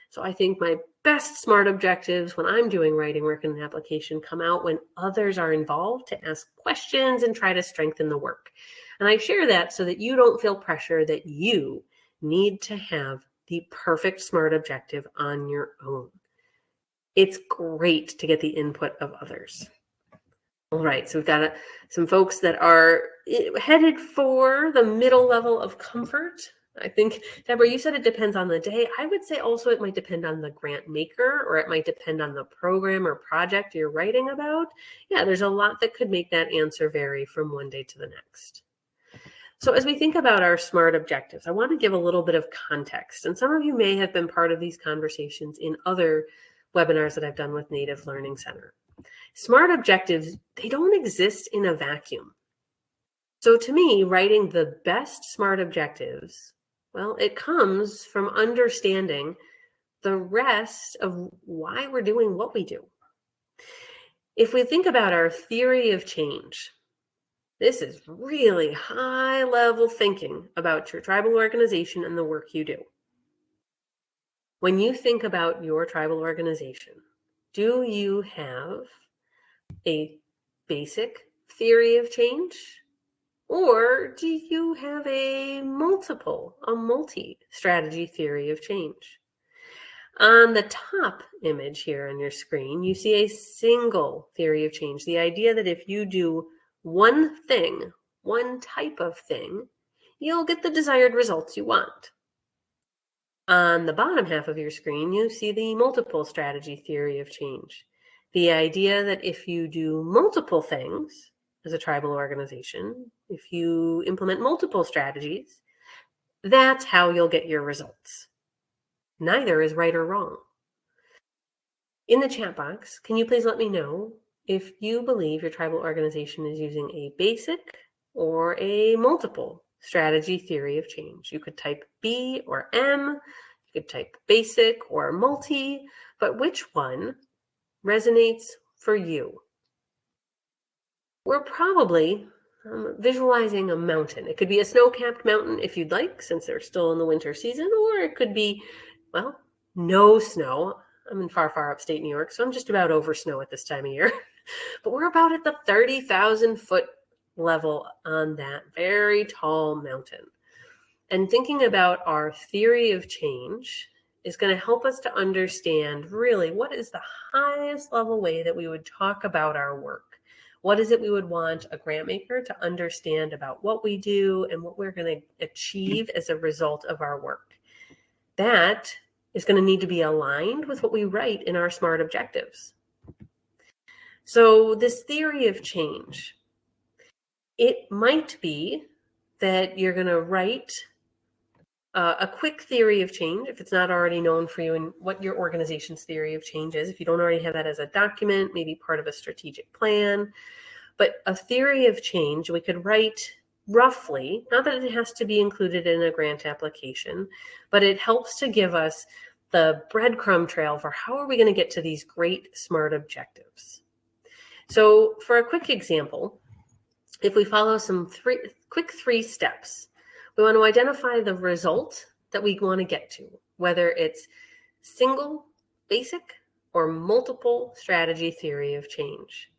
So I think my best SMART objectives when I'm doing writing work in an application come out when others are involved to ask questions and try to strengthen the work. And I share that so that you don't feel pressure that you need to have the perfect SMART objective on your own. It's great to get the input of others. All right, so we've got some folks that are headed for the middle level of comfort. I think, Deborah, you said it depends on the day. I would say also it might depend on the grant maker, or it might depend on the program or project you're writing about. Yeah, there's a lot that could make that answer vary from one day to the next. So as we think about our SMART objectives, I want to give a little bit of context. And some of you may have been part of these conversations in other webinars that I've done with Native Learning Center. SMART objectives, they don't exist in a vacuum. So to me, writing the best SMART objectives, well, it comes from understanding the rest of why we're doing what we do. If we think about our theory of change, this is really high-level thinking about your tribal organization and the work you do. When you think about your tribal organization, do you have a basic theory of change? Or do you have a multi-strategy theory of change? On the top image here on your screen, you see a single theory of change. The idea that if you do one thing, one type of thing, you'll get the desired results you want. On the bottom half of your screen, you see the multiple strategy theory of change. The idea that if you do multiple things, as a tribal organization. If you implement multiple strategies, that's how you'll get your results. Neither is right or wrong. In the chat box, can you please let me know if you believe your tribal organization is using a basic or a multiple strategy theory of change? You could type B or M, you could type basic or multi, but which one resonates for you? We're probably visualizing a mountain. It could be a snow-capped mountain if you'd like, since they're still in the winter season, or it could be, well, no snow. I'm in far, far upstate New York, so I'm just about over snow at this time of year. But we're about at the 30,000 foot level on that very tall mountain. And thinking about our theory of change is going to help us to understand really what is the highest level way that we would talk about our work. What is it we would want a grant maker to understand about what we do and what we're going to achieve as a result of our work? That is going to need to be aligned with what we write in our SMART objectives. So this theory of change, it might be that you're going to write a quick theory of change, if it's not already known for you, and what your organization's theory of change is. If you don't already have that as a document, maybe part of a strategic plan. But a theory of change, we could write roughly, not that it has to be included in a grant application, but it helps to give us the breadcrumb trail for how are we going to get to these great SMART objectives. So for a quick example, if we follow some quick three steps, we want to identify the result that we want to get to, whether it's single, basic, or multiple strategy theory of change.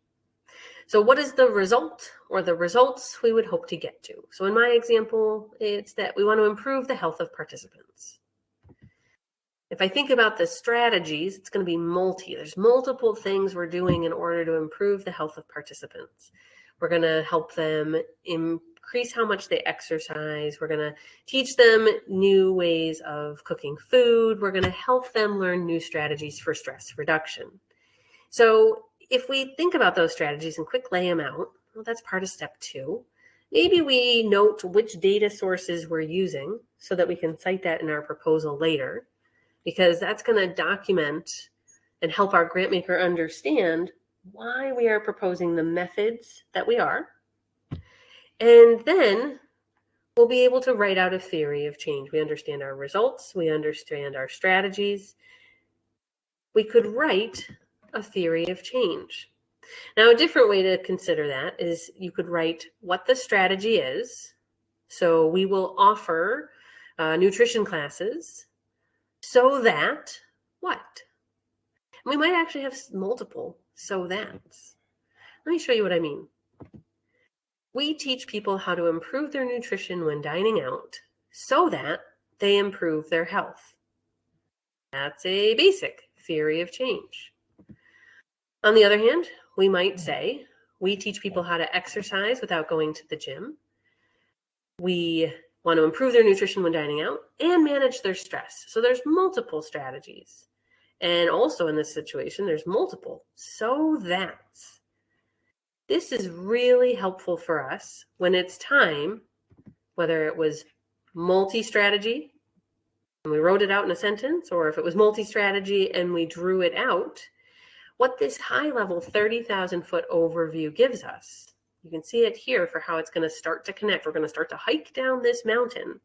So what is the result or the results we would hope to get to? So in my example, it's that we want to improve the health of participants. If I think about the strategies, it's going to be multi. There's multiple things we're doing in order to improve the health of participants. We're going to help them increase how much they exercise. We're going to teach them new ways of cooking food. We're going to help them learn new strategies for stress reduction. So if we think about those strategies and quick lay them out, well, that's part of step 2. Maybe we note which data sources we're using so that we can cite that in our proposal later, because that's going to document and help our grant maker understand why we are proposing the methods that we are. And then we'll be able to write out a theory of change. We understand our results. We understand our strategies. We could write a theory of change. Now, a different way to consider that is you could write what the strategy is. So we will offer nutrition classes so that what? And we might actually have multiple so that's. Let me show you what I mean. We teach people how to improve their nutrition when dining out so that they improve their health. That's a basic theory of change. On the other hand, we might say we teach people how to exercise without going to the gym. We want to improve their nutrition when dining out and manage their stress. So there's multiple strategies. And also in this situation, there's multiple so that. This is really helpful for us when it's time, whether it was multi-strategy and we wrote it out in a sentence, or if it was multi-strategy and we drew it out, what this high-level 30,000 foot overview gives us. You can see it here for how it's going to start to connect. We're going to start to hike down this mountain.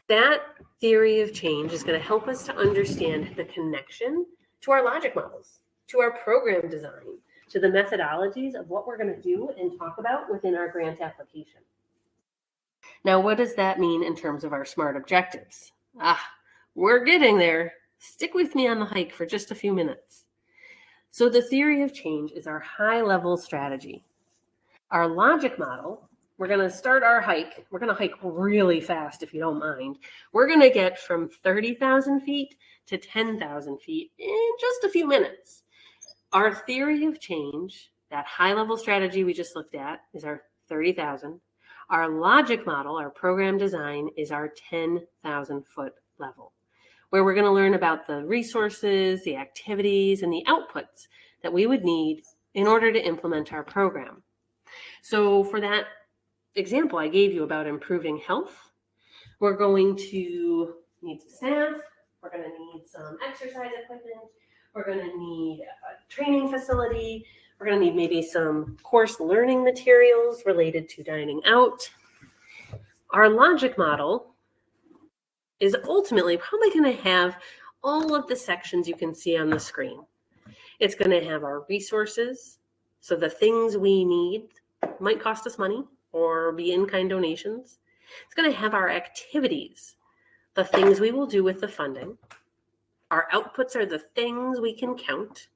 That theory of change is going to help us to understand the connection to our logic models, to our program design, to the methodologies of what we're going to do and talk about within our grant application. Now, what does that mean in terms of our SMART objectives? We're getting there. Stick with me on the hike for just a few minutes. So the theory of change is our high-level strategy. Our logic model, we're going to start our hike. We're going to hike really fast, if you don't mind. We're going to get from 30,000 feet to 10,000 feet in just a few minutes. Our theory of change, that high-level strategy we just looked at, is our 30,000. Our logic model, our program design, is our 10,000 foot level, where we're going to learn about the resources, the activities, and the outputs that we would need in order to implement our program. So for that example I gave you about improving health, we're going to need some staff, we're going to need some exercise equipment, we're going to need a training facility, we're going to need maybe some course learning materials related to dining out. Our logic model is ultimately probably going to have all of the sections you can see on the screen. It's going to have our resources, so the things we need might cost us money or be in-kind donations. It's going to have our activities, the things we will do with the funding. Our outputs are the things we can count,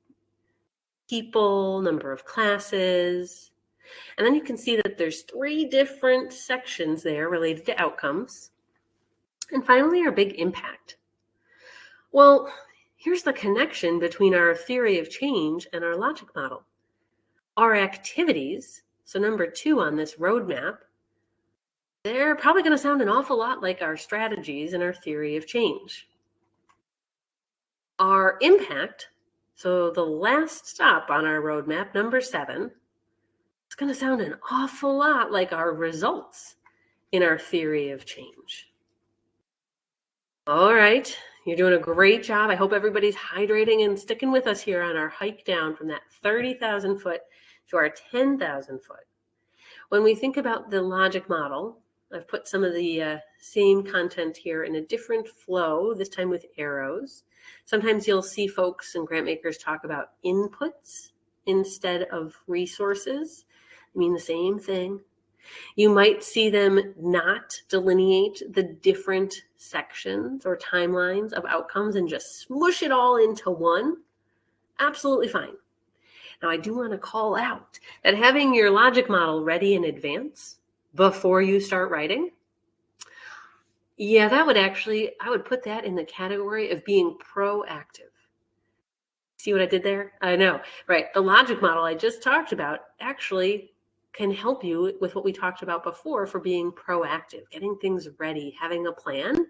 people, number of classes. And then you can see that there's 3 different sections there related to outcomes. And finally, our big impact. Well, here's the connection between our theory of change and our logic model. Our activities, so number 2 on this roadmap, they're probably going to sound an awful lot like our strategies and our theory of change. Our impact, so the last stop on our roadmap, number 7, it's going to sound an awful lot like our results in our theory of change. All right, you're doing a great job. I hope everybody's hydrating and sticking with us here on our hike down from that 30,000 foot to our 10,000 foot. When we think about the logic model, I've put some of the same content here in a different flow, this time with arrows. Sometimes you'll see folks and grant makers talk about inputs instead of resources. I mean the same thing. You might see them not delineate the different sections or timelines of outcomes and just smush it all into one. Absolutely fine. Now, I do want to call out that having your logic model ready in advance before you start writing, yeah, that would actually, I would put that in the category of being proactive. See what I did there? I know, right? The logic model I just talked about actually can help you with what we talked about before for being proactive, getting things ready, having a plan.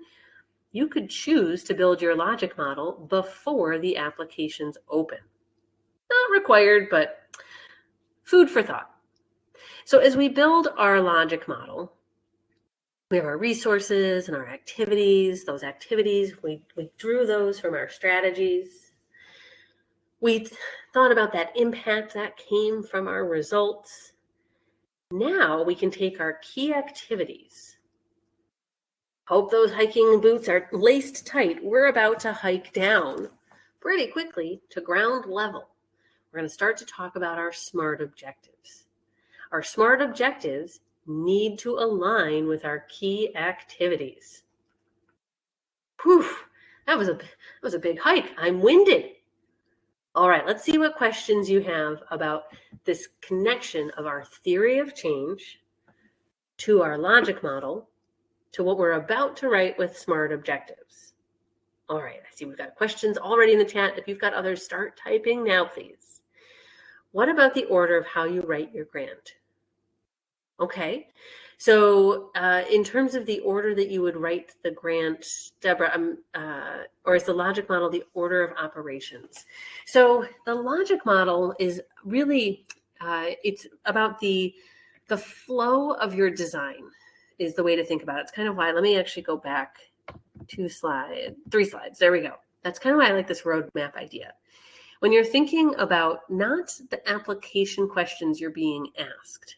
You could choose to build your logic model before the applications open. Not required, but food for thought. So as we build our logic model, we have our resources and our activities. Those activities, we drew those from our strategies. We thought about that impact that came from our results. Now we can take our key activities. Hope those hiking boots are laced tight. We're about to hike down pretty quickly to ground level. We're going to start to talk about our SMART objectives. Our SMART objectives need to align with our key activities. Whew, that was a big hike. I'm winded. All right, let's see what questions you have about this connection of our theory of change to our logic model to what we're about to write with SMART objectives. All right, I see we've got questions already in the chat. If you've got others, start typing now, please. What about the order of how you write your grant? Okay, so in terms of the order that you would write the grant, Deborah, or is the logic model the order of operations? So the logic model is really, it's about the flow of your design is the way to think about it. It's kind of why, let me actually go back 3 slides. There we go. That's kind of why I like this roadmap idea. When you're thinking about not the application questions you're being asked,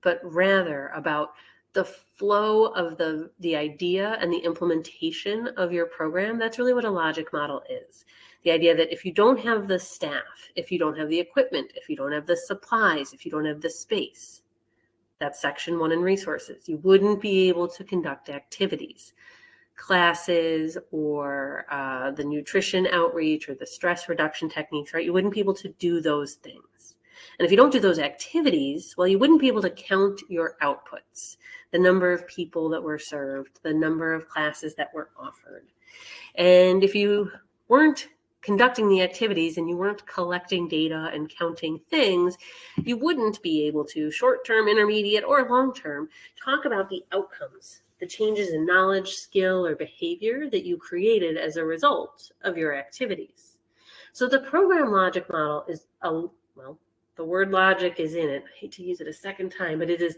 but rather about the flow of the idea and the implementation of your program, that's really what a logic model is. The idea that if you don't have the staff, if you don't have the equipment, if you don't have the supplies, if you don't have the space, that's section 1 in resources, you wouldn't be able to conduct activities, classes, or the nutrition outreach or the stress reduction techniques, right? You wouldn't be able to do those things. And if you don't do those activities, well, you wouldn't be able to count your outputs, the number of people that were served, the number of classes that were offered. And if you weren't conducting the activities and you weren't collecting data and counting things, you wouldn't be able to short-term, intermediate, or long-term talk about the outcomes, the changes in knowledge, skill, or behavior that you created as a result of your activities. So the program logic model is The word logic is in it. I hate to use it a second time, but it is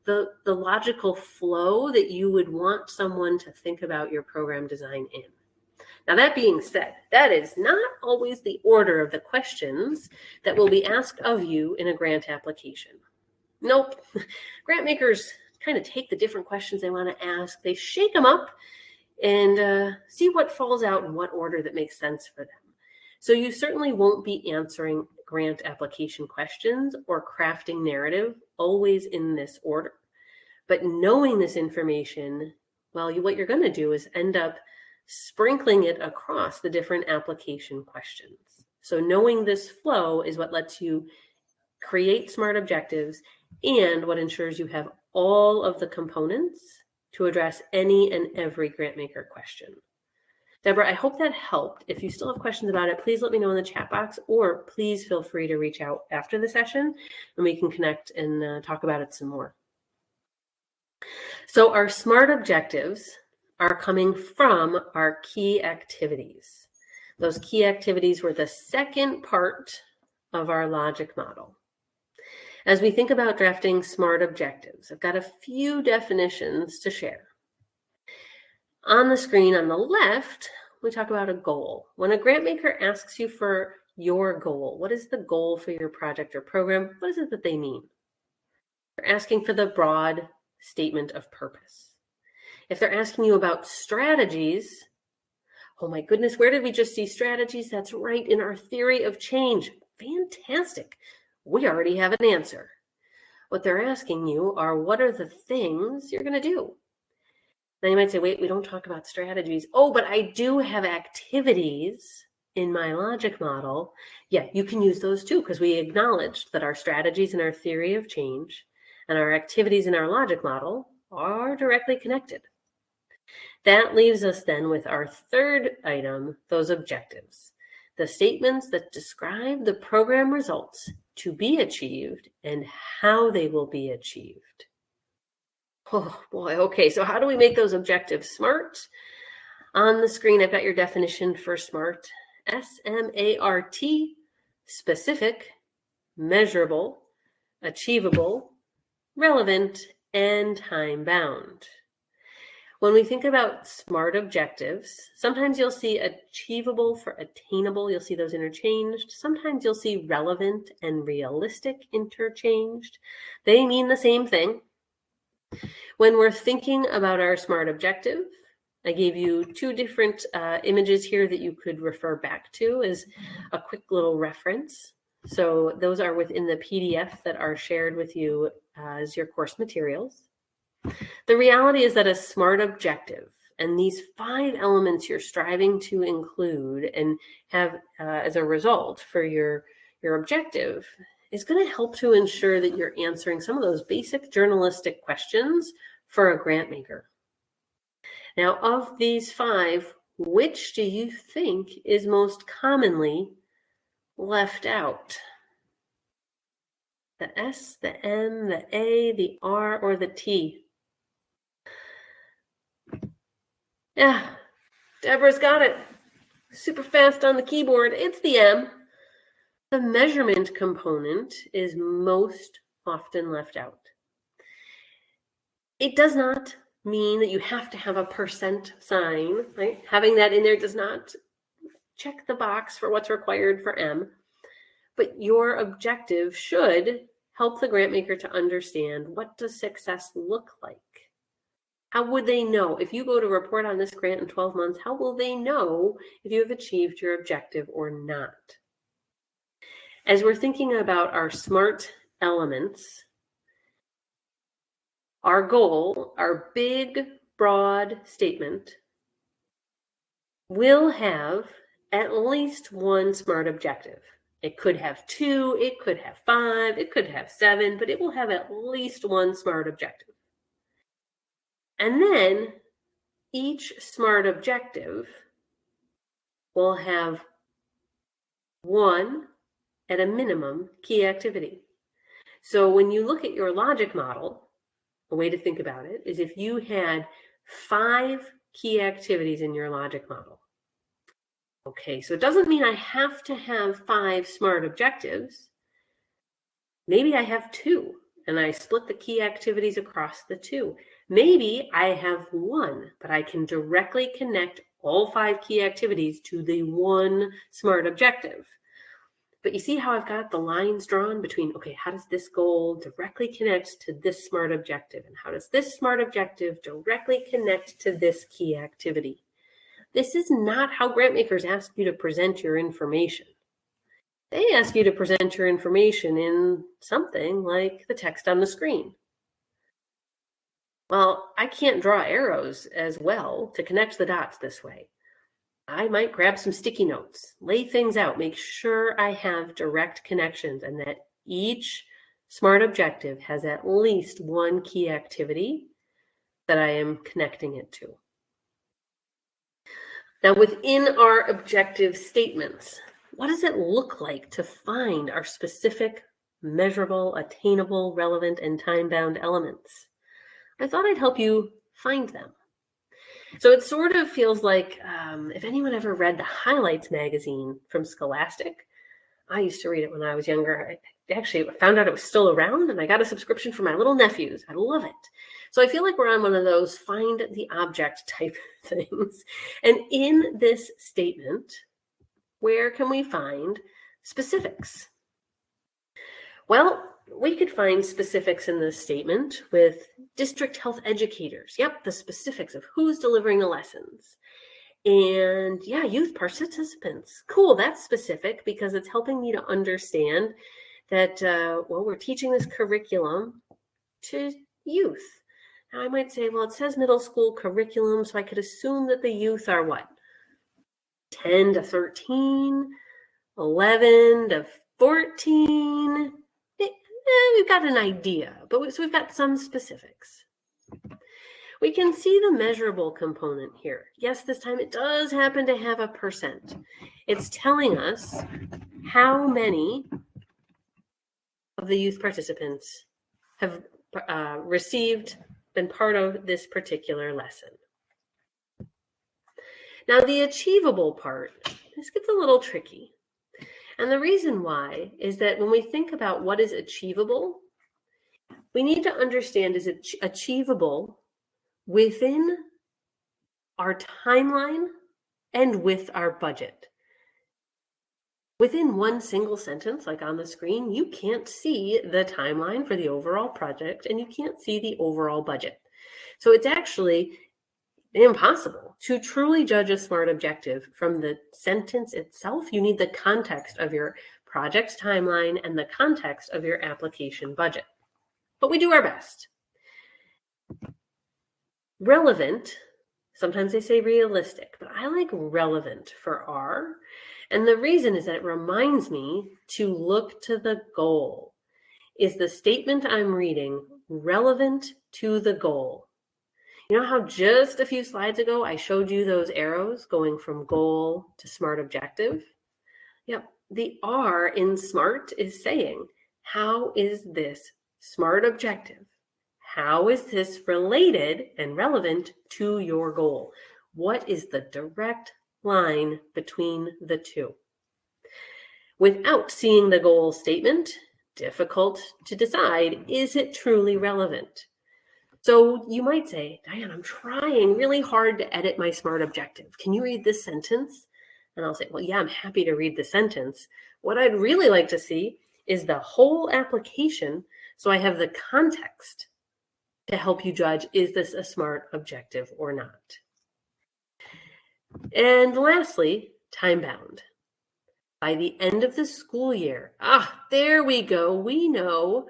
the logical flow that you would want someone to think about your program design in. Now, that being said, that is not always the order of the questions that will be asked of you in a grant application. Nope. Grant makers kind of take the different questions they want to ask, they shake them up and see what falls out in what order that makes sense for them. So you certainly won't be answering grant application questions or crafting narrative always in this order. But knowing this information, well, what you're going to do is end up sprinkling it across the different application questions. So knowing this flow is what lets you create smart objectives and what ensures you have all of the components to address any and every grantmaker question. Deborah, I hope that helped. If you still have questions about it, please let me know in the chat box, or please feel free to reach out after the session and we can connect and talk about it some more. So our SMART objectives are coming from our key activities. Those key activities were the second part of our logic model. As we think about drafting SMART objectives, I've got a few definitions to share. On the screen on the left, we talk about a goal. When a grant maker asks you for your goal, what is the goal for your project or program? What is it that they mean? They're asking for the broad statement of purpose. If they're asking you about strategies, oh my goodness, where did we just see strategies? That's right, in our theory of change. Fantastic. We already have an answer. What they're asking you are, what are the things you're going to do? Now you might say, wait, we don't talk about strategies. Oh, but I do have activities in my logic model. Yeah, you can use those too, because we acknowledged that our strategies in our theory of change and our activities in our logic model are directly connected. That leaves us then with our third item, those objectives, the statements that describe the program results to be achieved and how they will be achieved. Oh boy, okay, so how do we make those objectives SMART? On the screen, I've got your definition for SMART. S-M-A-R-T, specific, measurable, achievable, relevant, and time-bound. When we think about SMART objectives, sometimes you'll see achievable for attainable. You'll see those interchanged. Sometimes you'll see relevant and realistic interchanged. They mean the same thing. When we're thinking about our SMART objective, I gave you two different images here that you could refer back to as a quick little reference. So those are within the PDF that are shared with you as your course materials. The reality is that a SMART objective and these 5 elements you're striving to include and have as a result for your objective is going to help to ensure that you're answering some of those basic journalistic questions for a grant maker. Now, of these 5, which do you think is most commonly left out? The S, the M, the A, the R, or the T? Yeah, Deborah's got it. Super fast on the keyboard. It's the M. The measurement component is most often left out. It does not mean that you have to have a percent sign, right? Having that in there does not check the box for what's required for M, but your objective should help the grant maker to understand, what does success look like? How would they know? If you go to report on this grant in 12 months, how will they know if you have achieved your objective or not? As we're thinking about our SMART elements, our goal, our big, broad statement, will have at least one SMART objective. It could have 2, it could have 5, it could have 7, but it will have at least one SMART objective. And then each SMART objective will have one, at a minimum, key activity. So when you look at your logic model, a way to think about it is if you had 5 key activities in your logic model. Okay, so it doesn't mean I have to have 5 SMART objectives, Maybe I have 2 and I split the key activities across the 2. Maybe I have 1, but I can directly connect all 5 key activities to the 1 SMART objective. But you see how I've got the lines drawn between, okay, how does this goal directly connect to this SMART objective? And how does this SMART objective directly connect to this key activity? This is not how grant makers ask you to present your information. They ask you to present your information in something like the text on the screen. Well, I can't draw arrows as well to connect the dots this way. I might grab some sticky notes, lay things out, make sure I have direct connections and that each SMART objective has at least 1 key activity that I am connecting it to. Now, within our objective statements, what does it look like to find our specific, measurable, attainable, relevant, and time-bound elements? I thought I'd help you find them. So it sort of feels like, if anyone ever read the Highlights magazine from Scholastic, I used to read it when I was younger. I actually found out it was still around, and I got a subscription for my little nephews. I love it. So I feel like we're on one of those find the object type things. And in this statement, where can we find specifics? Well, we could find specifics in this statement with district health educators. Yep, the specifics of who's delivering the lessons. And yeah, youth participants. Cool, that's specific because it's helping me to understand that, well, we're teaching this curriculum to youth. Now I might say, well, it says middle school curriculum, so I could assume that the youth are what? 10 to 13, 11 to 14. We've got an idea, but so we've got some specifics. We can see the measurable component here. Yes, this time it does happen to have a percent. It's telling us how many of the youth participants have been part of this particular lesson. Now, the achievable part, this gets a little tricky. And the reason why is that when we think about what is achievable, we need to understand, is it achievable within our timeline and with our budget? Within one single sentence, like on the screen, you can't see the timeline for the overall project and you can't see the overall budget. So it's actually impossible to truly judge a SMART objective from the sentence itself. You need the context of your project's timeline and the context of your application budget. But we do our best. Relevant, sometimes they say realistic, but I like relevant for R. And the reason is that it reminds me to look to the goal. Is the statement I'm reading relevant to the goal? You know how just a few slides ago I showed you those arrows going from goal to SMART objective? Yep, the R in SMART is saying, how is this SMART objective? How is this related and relevant to your goal? What is the direct line between the two? Without seeing the goal statement, difficult to decide, is it truly relevant? So you might say, Diane, I'm trying really hard to edit my SMART objective. Can you read this sentence? And I'll say, well, yeah, I'm happy to read the sentence. What I'd really like to see is the whole application, so I have the context to help you judge, is this a SMART objective or not? And lastly, time bound. By the end of the school year, there we go. We know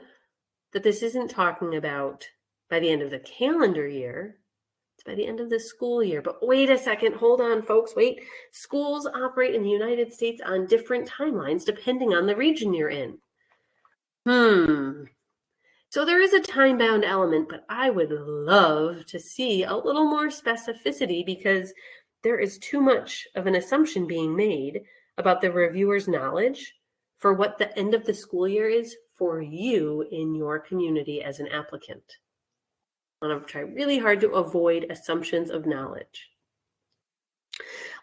that this isn't talking about by the end of the calendar year. It's by the end of the school year. But wait a second, hold on, folks, wait. Schools operate in the United States on different timelines depending on the region you're in. So there is a time-bound element, but I would love to see a little more specificity because there is too much of an assumption being made about the reviewer's knowledge for what the end of the school year is for you in your community as an applicant. I'm going to try really hard to avoid assumptions of knowledge.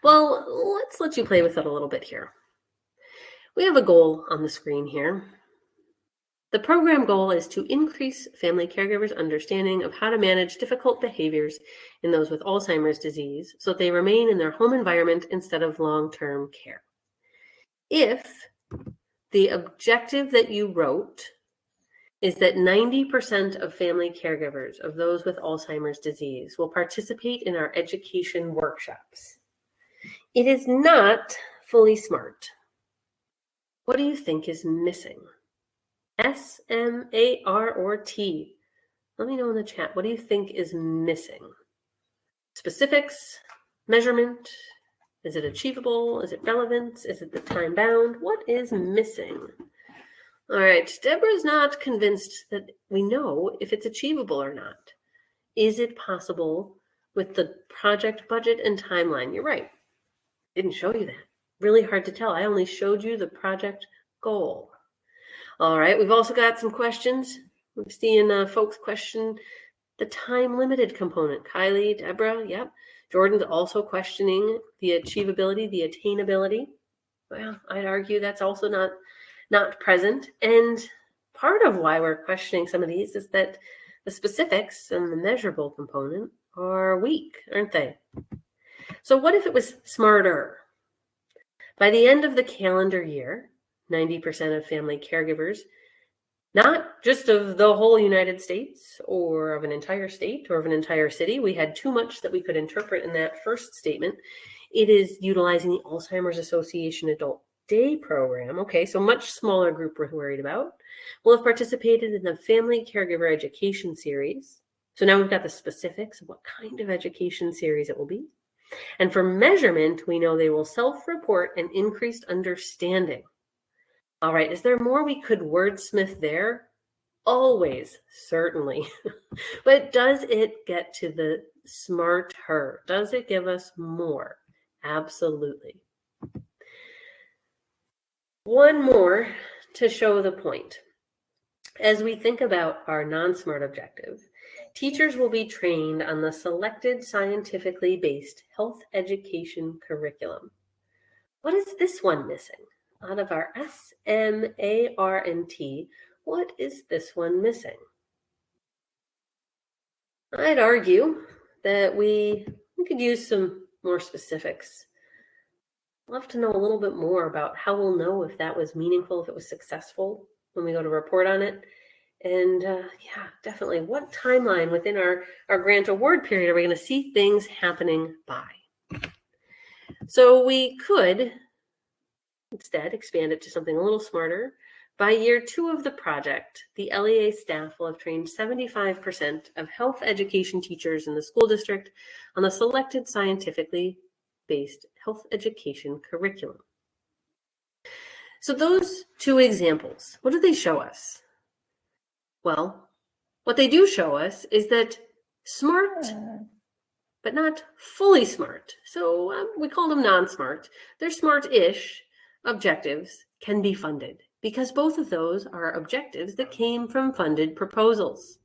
Well, let's let you play with it a little bit here. We have a goal on the screen here. The program goal is to increase family caregivers' understanding of how to manage difficult behaviors in those with Alzheimer's disease so that they remain in their home environment instead of long-term care. If the objective that you wrote is that 90% of family caregivers of those with Alzheimer's disease will participate in our education workshops, it is not fully smart. What do you think is missing? S, M, A, R, or T? Let me know in the chat. What do you think is missing? Specifics, measurement, is it achievable? Is it relevant? Is it the time bound? What is missing? All right, Deborah's not convinced that we know if it's achievable or not. Is it possible with the project budget and timeline? You're right. Didn't show you that. Really hard to tell. I only showed you the project goal. All right, we've also got some questions. We're seeing folks question the time-limited component. Kylie, Deborah, yep. Jordan's also questioning the achievability, the attainability. Well, I'd argue that's also not present. And part of why we're questioning some of these is that the specifics and the measurable component are weak, aren't they? So what if it was smarter? By the end of the calendar year, 90% of family caregivers, not just of the whole United States or of an entire state or of an entire city, we had too much that we could interpret in that first statement. It is utilizing the Alzheimer's Association Adult Day program. Okay, so much smaller group we're worried about. Will have participated in the Family Caregiver Education Series. So now we've got the specifics of what kind of education series it will be. And for measurement, we know they will self-report an increased understanding. All right, is there more we could wordsmith there? Always, certainly. But does it get to the smarter? Does it give us more? Absolutely. One more to show the point. As we think about our non-SMART objective, teachers will be trained on the selected scientifically based health education curriculum. What is this one missing? Out of our S, M, A, R, and T, what is this one missing? I'd argue that we could use some more specifics. I'd love to know a little bit more about how we'll know if that was meaningful, if it was successful when we go to report on it. And yeah, definitely, what timeline within our grant award period are we going to see things happening by? So we could instead expand it to something a little smarter. By year 2 of the project, the LEA staff will have trained 75% of health education teachers in the school district on the selected scientifically based health education curriculum. So those two examples, what do they show us? Well, what they do show us is that smart, but not fully smart. So we call them non-smart. They're smart-ish objectives can be funded because both of those are objectives that came from funded proposals.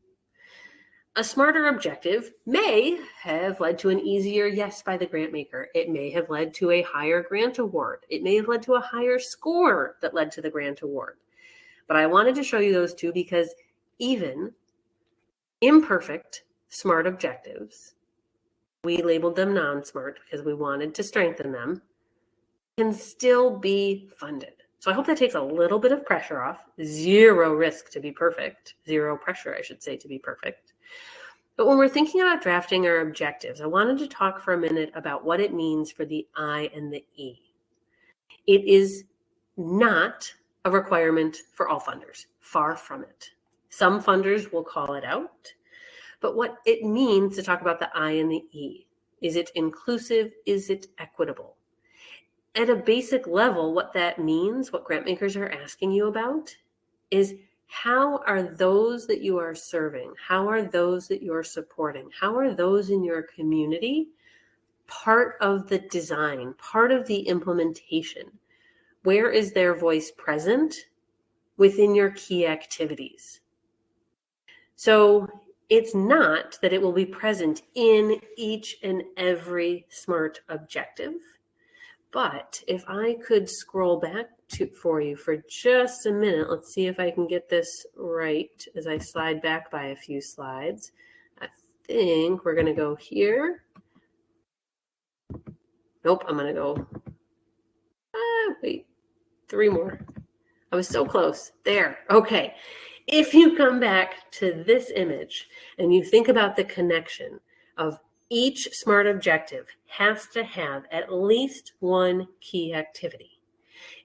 A smarter objective may have led to an easier yes by the grant maker. It may have led to a higher grant award. It may have led to a higher score that led to the grant award. But I wanted to show you those two because even imperfect SMART objectives, we labeled them non-SMART because we wanted to strengthen them, can still be funded. So I hope that takes a little bit of pressure off. Zero risk to be perfect. Zero pressure, I should say, to be perfect. But when we're thinking about drafting our objectives, I wanted to talk for a minute about what it means for the I and the E. It is not a requirement for all funders. Far from it. Some funders will call it out. But what it means to talk about the I and the E. Is it inclusive? Is it equitable? At a basic level, what that means, what grant makers are asking you about, is how are those that you are serving, how are those that you're supporting, how are those in your community part of the design, part of the implementation? Where is their voice present within your key activities? So it's not that it will be present in each and every SMART objective, But if I could scroll back for you for just a minute, let's see if I can get this right as I slide back by a few slides. I think we're going to go here. Nope, I'm going to go, wait, 3 more. I was so close. There. Okay. If you come back to this image and you think about the connection of each SMART objective has to have at least one key activity.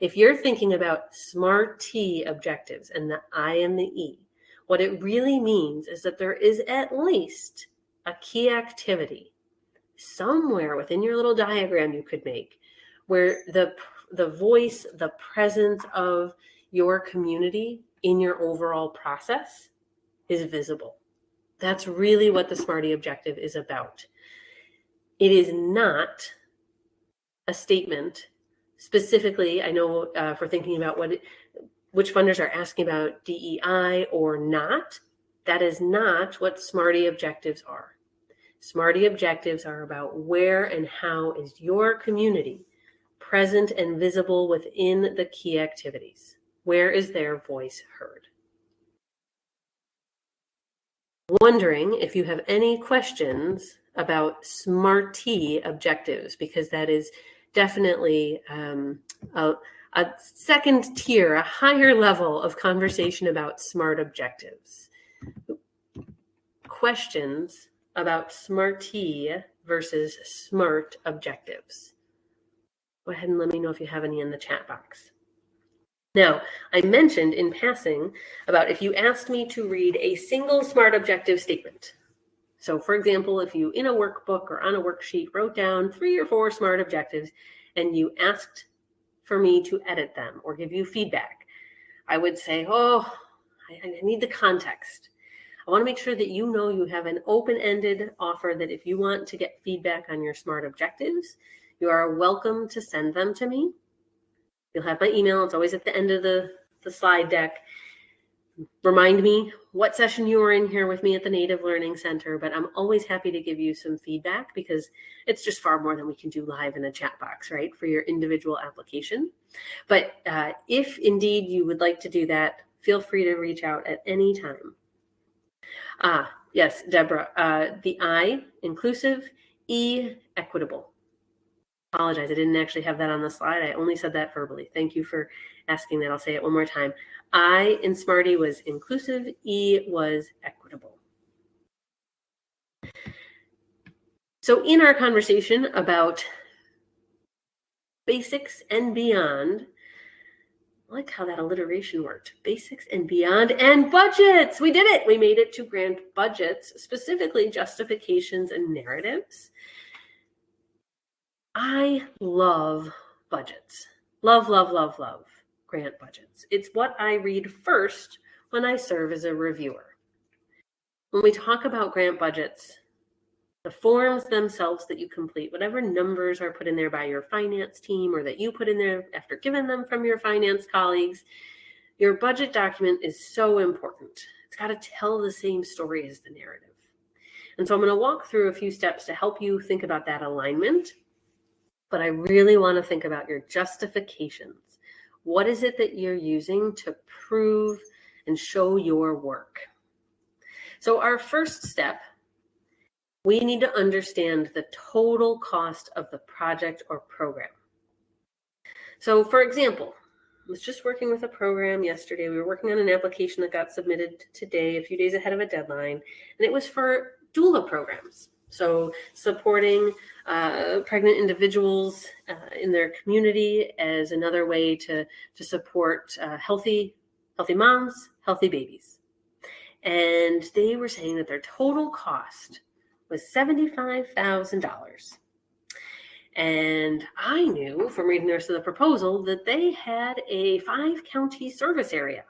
If you're thinking about SMART T objectives and the I and the E, what it really means is that there is at least a key activity somewhere within your little diagram you could make where the voice, the presence of your community in your overall process is visible. That's really what the SMARTY objective is about. It is not a statement specifically, I know for thinking about which funders are asking about DEI or not, that is not what SMARTY objectives are. SMARTY objectives are about where and how is your community present and visible within the key activities. Where is their voice heard? Wondering if you have any questions about SMARTY objectives, because that is definitely a second tier, a higher level of conversation about SMART objectives. Questions about SMARTY versus SMART objectives? Go ahead and let me know if you have any in the chat box. Now, I mentioned in passing about if you asked me to read a single SMART objective statement. So for example, if you in a workbook or on a worksheet wrote down 3 or 4 SMART objectives and you asked for me to edit them or give you feedback, I would say, oh, I need the context. I want to make sure that you know you have an open-ended offer that if you want to get feedback on your SMART objectives, you are welcome to send them to me. You'll have my email. It's always at the end of the slide deck. Remind me what session you were in here with me at the Native Learning Center, but I'm always happy to give you some feedback because it's just far more than we can do live in a chat box, right, for your individual application. But if indeed you would like to do that, feel free to reach out at any time. Yes, Deborah, the I, inclusive, E, equitable. Apologize, I didn't actually have that on the slide. I only said that verbally. Thank you for asking that. I'll say it one more time. I in SMARTY was inclusive, E was equitable. So in our conversation about basics and beyond, I like how that alliteration worked. Basics and beyond and budgets. We did it. We made it to grant budgets, specifically justifications and narratives. I love budgets. Love, love, love, love grant budgets. It's what I read first when I serve as a reviewer. When we talk about grant budgets, the forms themselves that you complete, whatever numbers are put in there by your finance team or that you put in there after giving them from your finance colleagues, your budget document is so important. It's got to tell the same story as the narrative. And so I'm going to walk through a few steps to help you think about that alignment. But I really want to think about your justifications. What is it that you're using to prove and show your work? So our first step, we need to understand the total cost of the project or program. So for example, I was just working with a program yesterday. We were working on an application that got submitted today, a few days ahead of a deadline, and it was for doula programs. So supporting pregnant individuals in their community as another way to support healthy moms, healthy babies. And they were saying that their total cost was $75,000. And I knew from reading the rest of the proposal that they had a 5-county service area.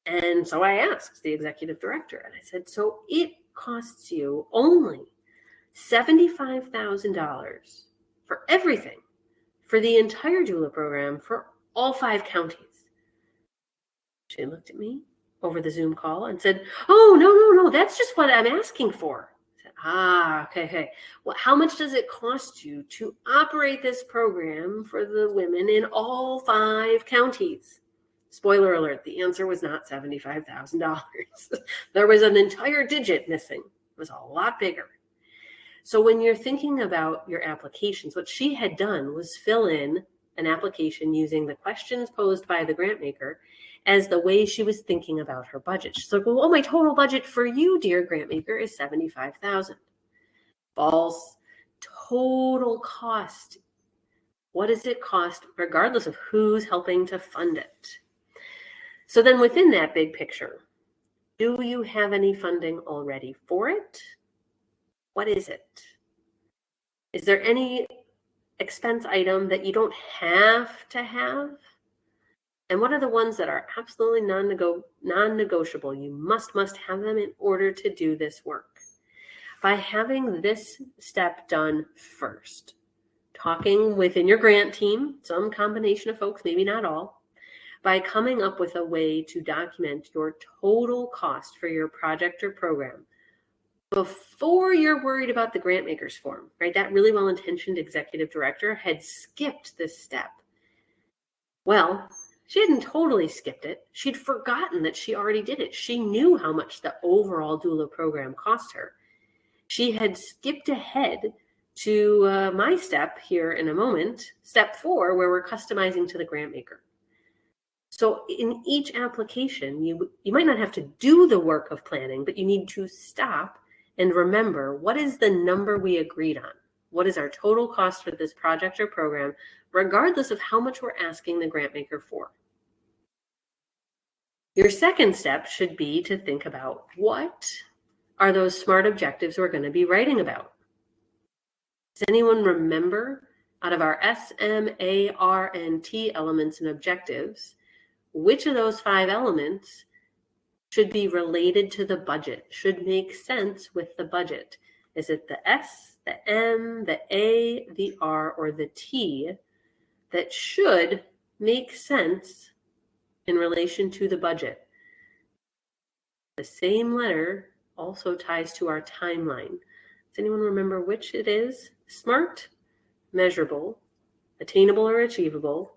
And so I asked the executive director, and I said, so it costs you only $75,000 for everything, for the entire doula program, for all 5 counties. She looked at me over the Zoom call and said, oh, no, that's just what I'm asking for. I said, Okay. Well, how much does it cost you to operate this program for the women in all 5 counties? Spoiler alert, the answer was not $75,000. There was an entire digit missing. It was a lot bigger. So when you're thinking about your applications, what she had done was fill in an application using the questions posed by the grant maker as the way she was thinking about her budget. She's like, well, my total budget for you, dear grant maker, is $75,000. False. Total cost. What does it cost regardless of who's helping to fund it? So then within that big picture, do you have any funding already for it? What is it? Is there any expense item that you don't have to have? And what are the ones that are absolutely non-negotiable? You must have them in order to do this work. By having this step done first, talking within your grant team, some combination of folks, maybe not all, by coming up with a way to document your total cost for your project or program before you're worried about the grant maker's form, right? That really well-intentioned executive director had skipped this step. Well, she hadn't totally skipped it. She'd forgotten that she already did it. She knew how much the overall doula program cost her. She had skipped ahead to my step here in a moment, step 4, where we're customizing to the grant maker. So in each application, you might not have to do the work of planning, but you need to stop and remember, what is the number we agreed on? What is our total cost for this project or program, regardless of how much we're asking the grant maker for? Your second step should be to think about, what are those SMART objectives we're going to be writing about? Does anyone remember, out of our S, M, A, R, and T elements and objectives, which of those 5 elements should be related to the budget, should make sense with the budget? Is it the S, the M, the A, the R, or the T that should make sense in relation to the budget? The same letter also ties to our timeline. Does anyone remember which it is? SMART, measurable, attainable or achievable,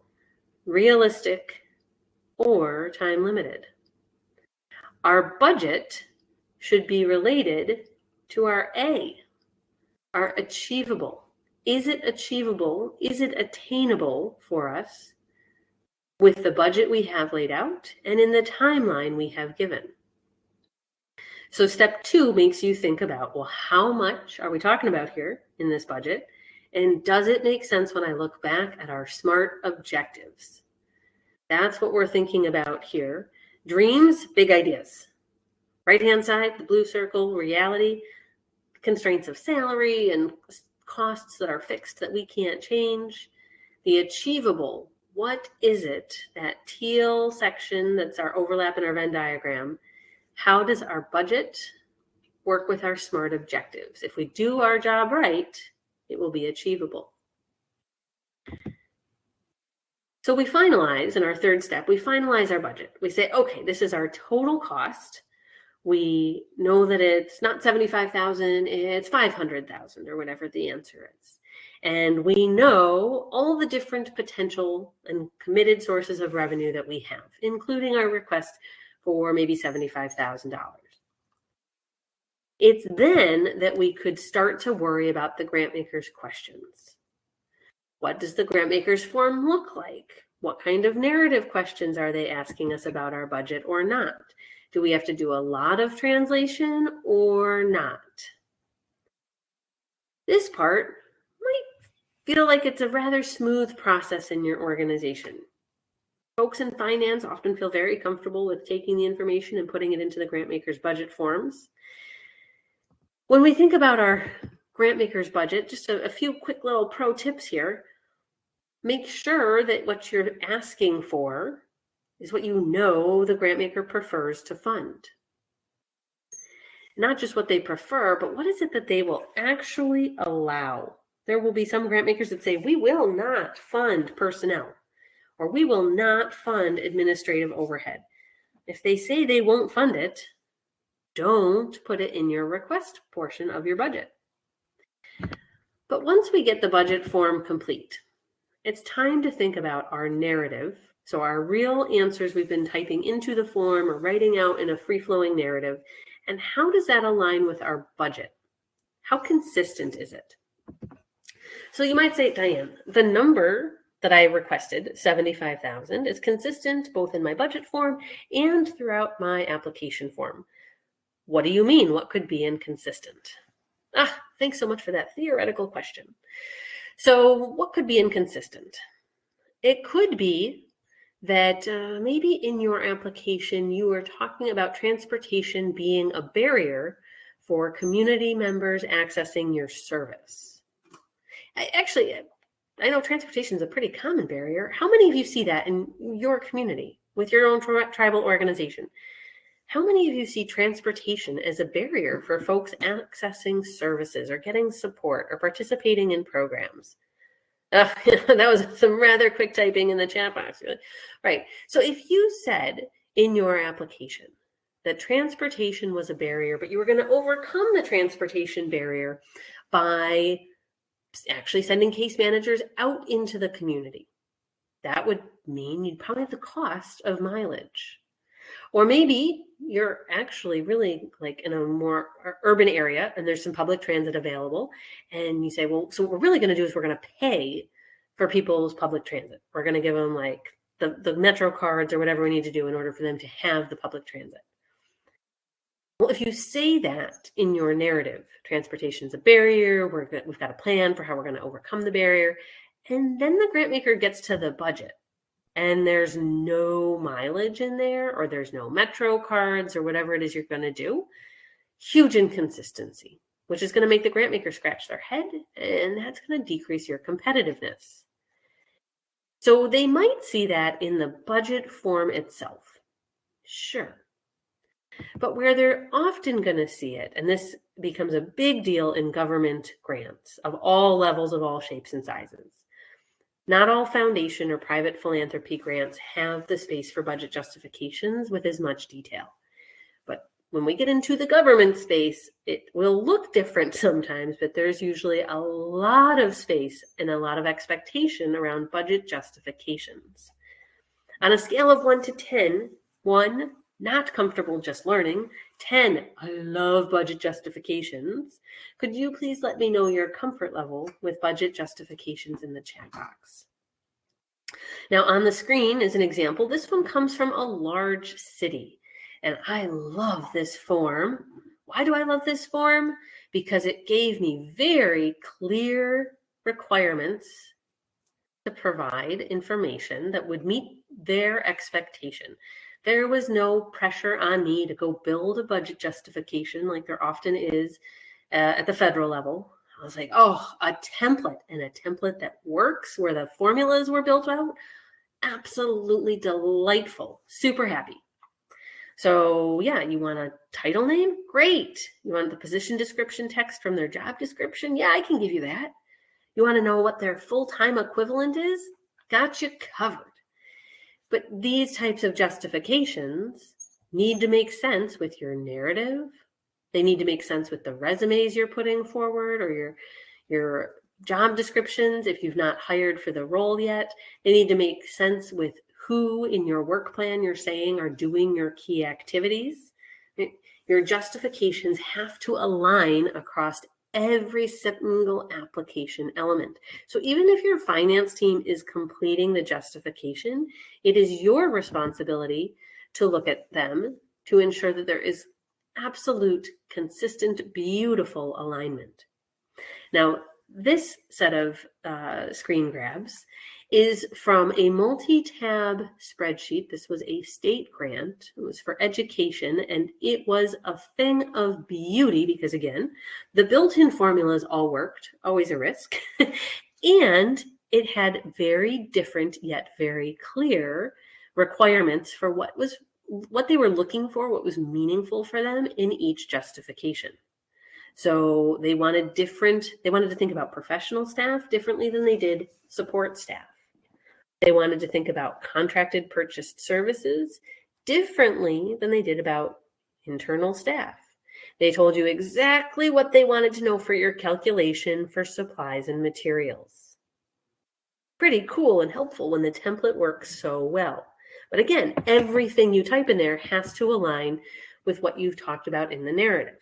realistic, or time limited. Our budget should be related to our A, our achievable. Is it achievable? Is it attainable for us with the budget we have laid out and in the timeline we have given? So step 2 makes you think about, well, how much are we talking about here in this budget? And does it make sense when I look back at our SMART objectives? That's what we're thinking about here. Dreams, big ideas. Right-hand side, the blue circle, reality, constraints of salary and costs that are fixed that we can't change. The achievable, what is it? That teal section that's our overlap in our Venn diagram. How does our budget work with our SMART objectives? If we do our job right, it will be achievable. So we finalize, in our third step, we finalize our budget. We say, okay, this is our total cost. We know that it's not 75,000, it's 500,000 or whatever the answer is. And we know all the different potential and committed sources of revenue that we have, including our request for maybe $75,000. It's then that we could start to worry about the grant maker's questions. What does the grant maker's form look like? What kind of narrative questions are they asking us about our budget or not? Do we have to do a lot of translation or not? This part might feel like it's a rather smooth process in your organization. Folks in finance often feel very comfortable with taking the information and putting it into the grant maker's budget forms. When we think about our grant maker's budget, just a few quick little pro tips here. Make sure that what you're asking for is what you know the grant maker prefers to fund. Not just what they prefer, but what is it that they will actually allow? There will be some grant makers that say, we will not fund personnel, or we will not fund administrative overhead. If they say they won't fund it, don't put it in your request portion of your budget. But once we get the budget form complete, it's time to think about our narrative. So our real answers we've been typing into the form or writing out in a free-flowing narrative. And how does that align with our budget? How consistent is it? So you might say, Diane, the number that I requested, 75,000, is consistent both in my budget form and throughout my application form. What do you mean? What could be inconsistent? Thanks so much for that theoretical question. So what could be inconsistent? It could be that maybe in your application, you are talking about transportation being a barrier for community members accessing your service. I know transportation is a pretty common barrier. How many of you see that in your community with your own tribal organization? How many of you see transportation as a barrier for folks accessing services or getting support or participating in programs? That was some rather quick typing in the chat box. Right. So if you said in your application that transportation was a barrier, but you were going to overcome the transportation barrier by actually sending case managers out into the community, that would mean you'd probably have the cost of mileage. Or maybe you're actually really like in a more urban area and there's some public transit available. And you say, well, so what we're really going to do is we're going to pay for people's public transit. We're going to give them like the Metro cards or whatever we need to do in order for them to have the public transit. Well, if you say that in your narrative, transportation is a barrier, we've got a plan for how we're going to overcome the barrier, and then the grant maker gets to the budget, and there's no mileage in there, or there's no Metro cards or whatever it is you're going to do, huge inconsistency, which is going to make the grant maker scratch their head, and that's going to decrease your competitiveness. So they might see that in the budget form itself. Sure. But where they're often going to see it, and this becomes a big deal in government grants of all levels, of all shapes and sizes. Not all foundation or private philanthropy grants have the space for budget justifications with as much detail. But when we get into the government space, it will look different sometimes, but there's usually a lot of space and a lot of expectation around budget justifications. On a scale of 1 to 10, 1, not comfortable just learning, 10, I love budget justifications. Could you please let me know your comfort level with budget justifications in the chat box? Now on the screen is an example. This one comes from a large city, and I love this form. Why do I love this form? Because it gave me very clear requirements to provide information that would meet their expectation. There was no pressure on me to go build a budget justification like there often is at the federal level. I was like, oh, a template, and a template that works where the formulas were built out. Absolutely delightful. Super happy. So yeah, you want a title name? Great. You want the position description text from their job description? Yeah, I can give you that. You want to know what their full-time equivalent is? Got you covered. But these types of justifications need to make sense with your narrative. They need to make sense with the resumes you're putting forward or your job descriptions if you've not hired for the role yet. They need to make sense with who in your work plan you're saying are doing your key activities. Your justifications have to align across every single application element. So even if your finance team is completing the justification, it is your responsibility to look at them to ensure that there is absolute, consistent, beautiful alignment. Now, this set of screen grabs is from a multi-tab spreadsheet. This was a state grant. It was for education, and it was a thing of beauty because, again, the built-in formulas all worked, always a risk, and it had very different yet very clear requirements for what they were looking for, what was meaningful for them in each justification. So they wanted to think about professional staff differently than they did support staff. They wanted to think about contracted purchased services differently than they did about internal staff. They told you exactly what they wanted to know for your calculation for supplies and materials. Pretty cool and helpful when the template works so well. But again, everything you type in there has to align with what you've talked about in the narrative.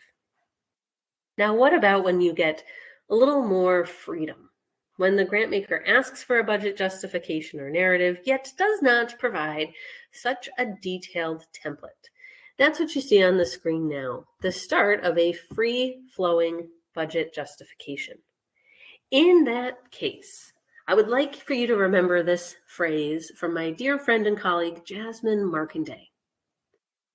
Now, what about when you get a little more freedom? When the grant maker asks for a budget justification or narrative, yet does not provide such a detailed template. That's what you see on the screen now, the start of a free-flowing budget justification. In that case, I would like for you to remember this phrase from my dear friend and colleague, Jasmine Markanday.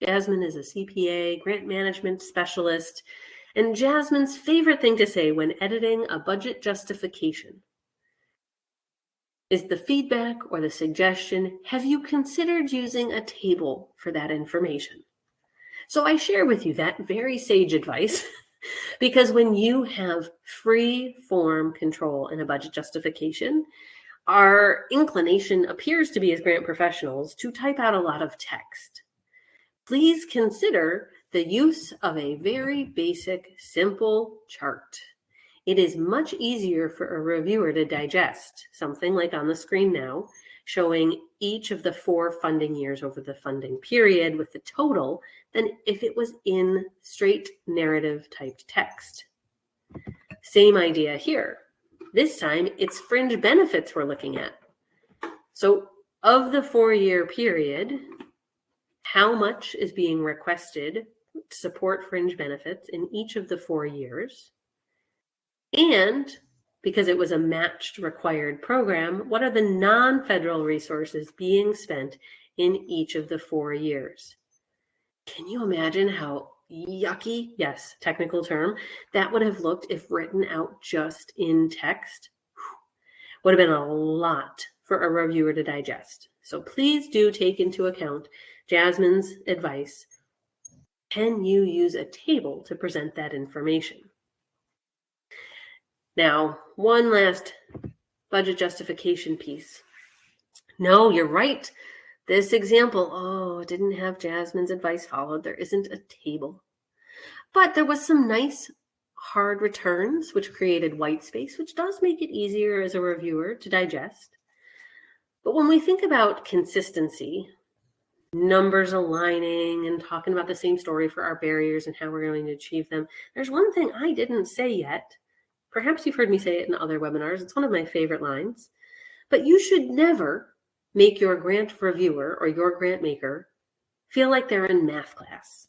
Jasmine is a CPA, grant management specialist, and Jasmine's favorite thing to say when editing a budget justification is the feedback or the suggestion, have you considered using a table for that information? So I share with you that very sage advice because when you have free form control in a budget justification, our inclination appears to be as grant professionals to type out a lot of text. Please consider the use of a very basic, simple chart. It is much easier for a reviewer to digest, something like on the screen now, showing each of the 4 funding years over the funding period with the total than if it was in straight narrative typed text. Same idea here. This time it's fringe benefits we're looking at. So of the 4-year period, how much is being requested to support fringe benefits in each of the 4 years? And because it was a matched required program, what are the non-federal resources being spent in each of the 4 years? Can you imagine how yucky, yes, technical term, that would have looked if written out just in text? Would have been a lot for a reviewer to digest. So please do take into account Jasmine's advice. Can you use a table to present that information? Now, one last budget justification piece. No, you're right. This example, it didn't have Jasmine's advice followed. There isn't a table. But there was some nice hard returns, which created white space, which does make it easier as a reviewer to digest. But when we think about consistency, numbers aligning and talking about the same story for our barriers and how we're going to achieve them, there's one thing I didn't say yet. Perhaps you've heard me say it in other webinars. It's one of my favorite lines. But you should never make your grant reviewer or your grant maker feel like they're in math class.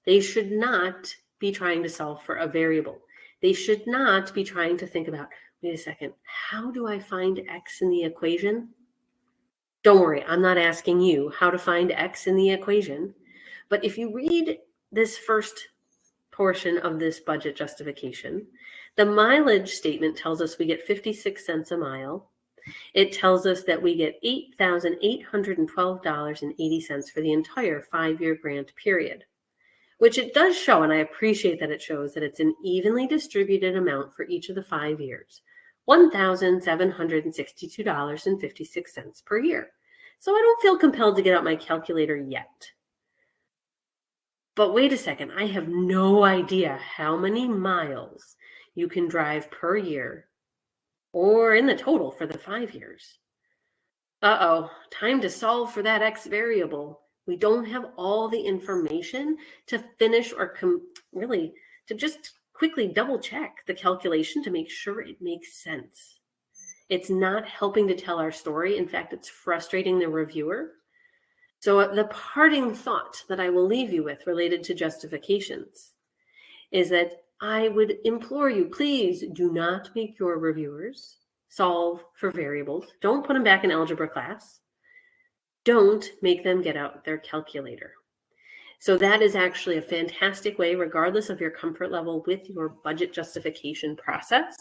They should not be trying to solve for a variable. They should not be trying to think about, wait a second, how do I find X in the equation? Don't worry, I'm not asking you how to find X in the equation. But if you read this first portion of this budget justification, the mileage statement tells us we get 56 cents a mile. It tells us that we get $8,812.80 for the entire 5-year grant period, which it does show, and I appreciate that it shows that it's an evenly distributed amount for each of the 5 years, $1,762.56 per year. So I don't feel compelled to get out my calculator yet. But wait a second, I have no idea how many miles you can drive per year or in the total for the 5 years. Time to solve for that X variable. We don't have all the information to finish or really to just quickly double check the calculation to make sure it makes sense. It's not helping to tell our story. In fact, it's frustrating the reviewer. So the parting thought that I will leave you with related to justifications is that I would implore you, please do not make your reviewers solve for variables. Don't put them back in algebra class. Don't make them get out their calculator. So that is actually a fantastic way, regardless of your comfort level with your budget justification process,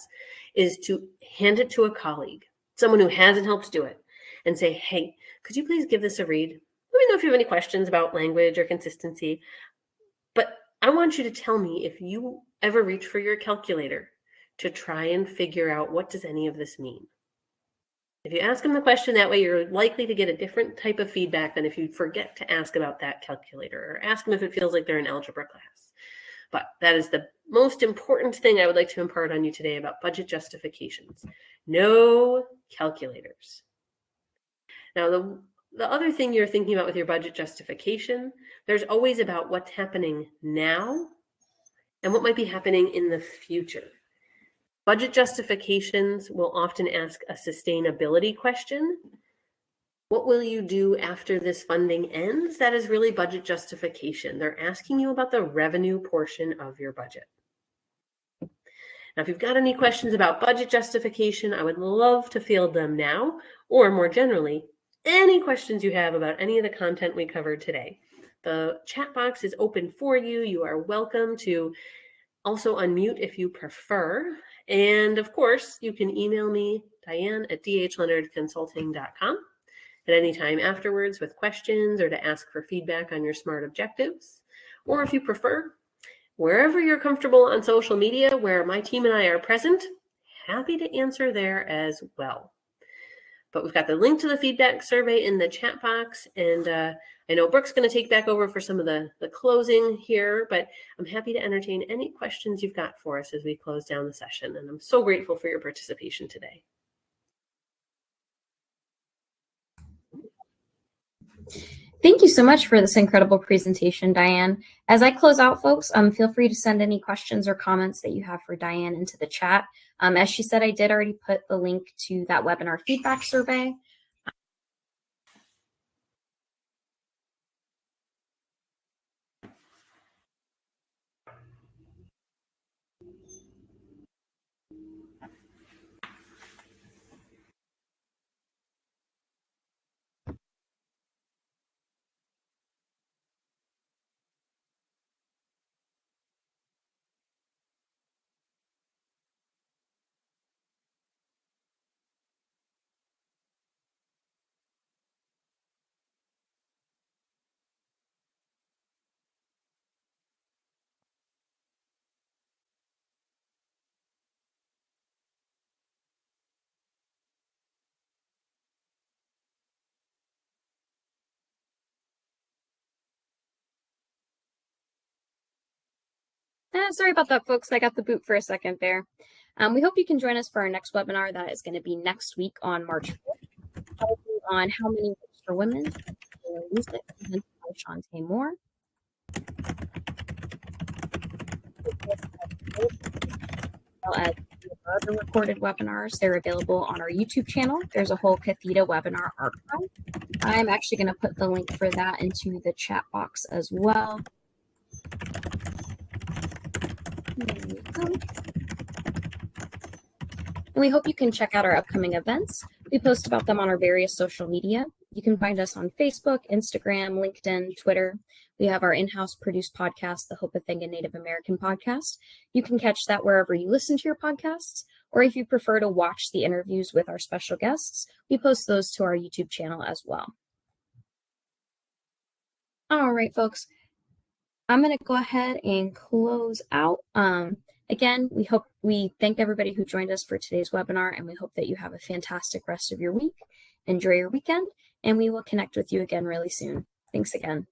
is to hand it to a colleague, someone who hasn't helped do it, and say, hey, could you please give this a read? Let me know if you have any questions about language or consistency, but I want you to tell me if you ever reach for your calculator to try and figure out what does any of this mean. If you ask them the question that way, you're likely to get a different type of feedback than if you forget to ask about that calculator or ask them if it feels like they're in algebra class. But that is the most important thing I would like to impart on you today about budget justifications. No calculators. Now, the other thing you're thinking about with your budget justification, there's always about what's happening now and what might be happening in the future. Budget justifications will often ask a sustainability question. What will you do after this funding ends? That is really budget justification. They're asking you about the revenue portion of your budget. Now, if you've got any questions about budget justification, I would love to field them now, or more generally, any questions you have about any of the content we covered today. The chat box is open for you. You are welcome to also unmute if you prefer. And of course, you can email me, Diane at dhleonardconsulting.com at any time afterwards with questions or to ask for feedback on your SMART objectives. Or if you prefer, wherever you're comfortable on social media where my team and I are present, happy to answer there as well. But we've got the link to the feedback survey in the chat box. And I know Brooke's going to take back over for some of the closing here, but I'm happy to entertain any questions you've got for us as we close down the session. And I'm so grateful for your participation today. Thank you so much for this incredible presentation, Diane. As I close out, folks, feel free to send any questions or comments that you have for Diane into the chat. As she said, I did already put the link to that webinar feedback survey. Sorry about that, folks. I got the boot for a second there. We hope you can join us for our next webinar. That is going to be next week on March 4th, on how many votes for women use it, presented by Shantae Moore. As well as our other recorded webinars, they're available on our YouTube channel. There's a whole Cathedra webinar archive. I'm actually going to put the link for that into the chat box as well. There we go. And we hope you can check out our upcoming events. We post about them on our various social media. You can find us on Facebook, Instagram, LinkedIn, Twitter. We have our in-house produced podcast, the Hopathanga Native American podcast. You can catch that wherever you listen to your podcasts, or if you prefer to watch the interviews with our special guests, we post those to our YouTube channel as well. All right, folks. I'm going to go ahead and close out. Again, we thank everybody who joined us for today's webinar, and we hope that you have a fantastic rest of your week. Enjoy your weekend, and we will connect with you again really soon. Thanks again.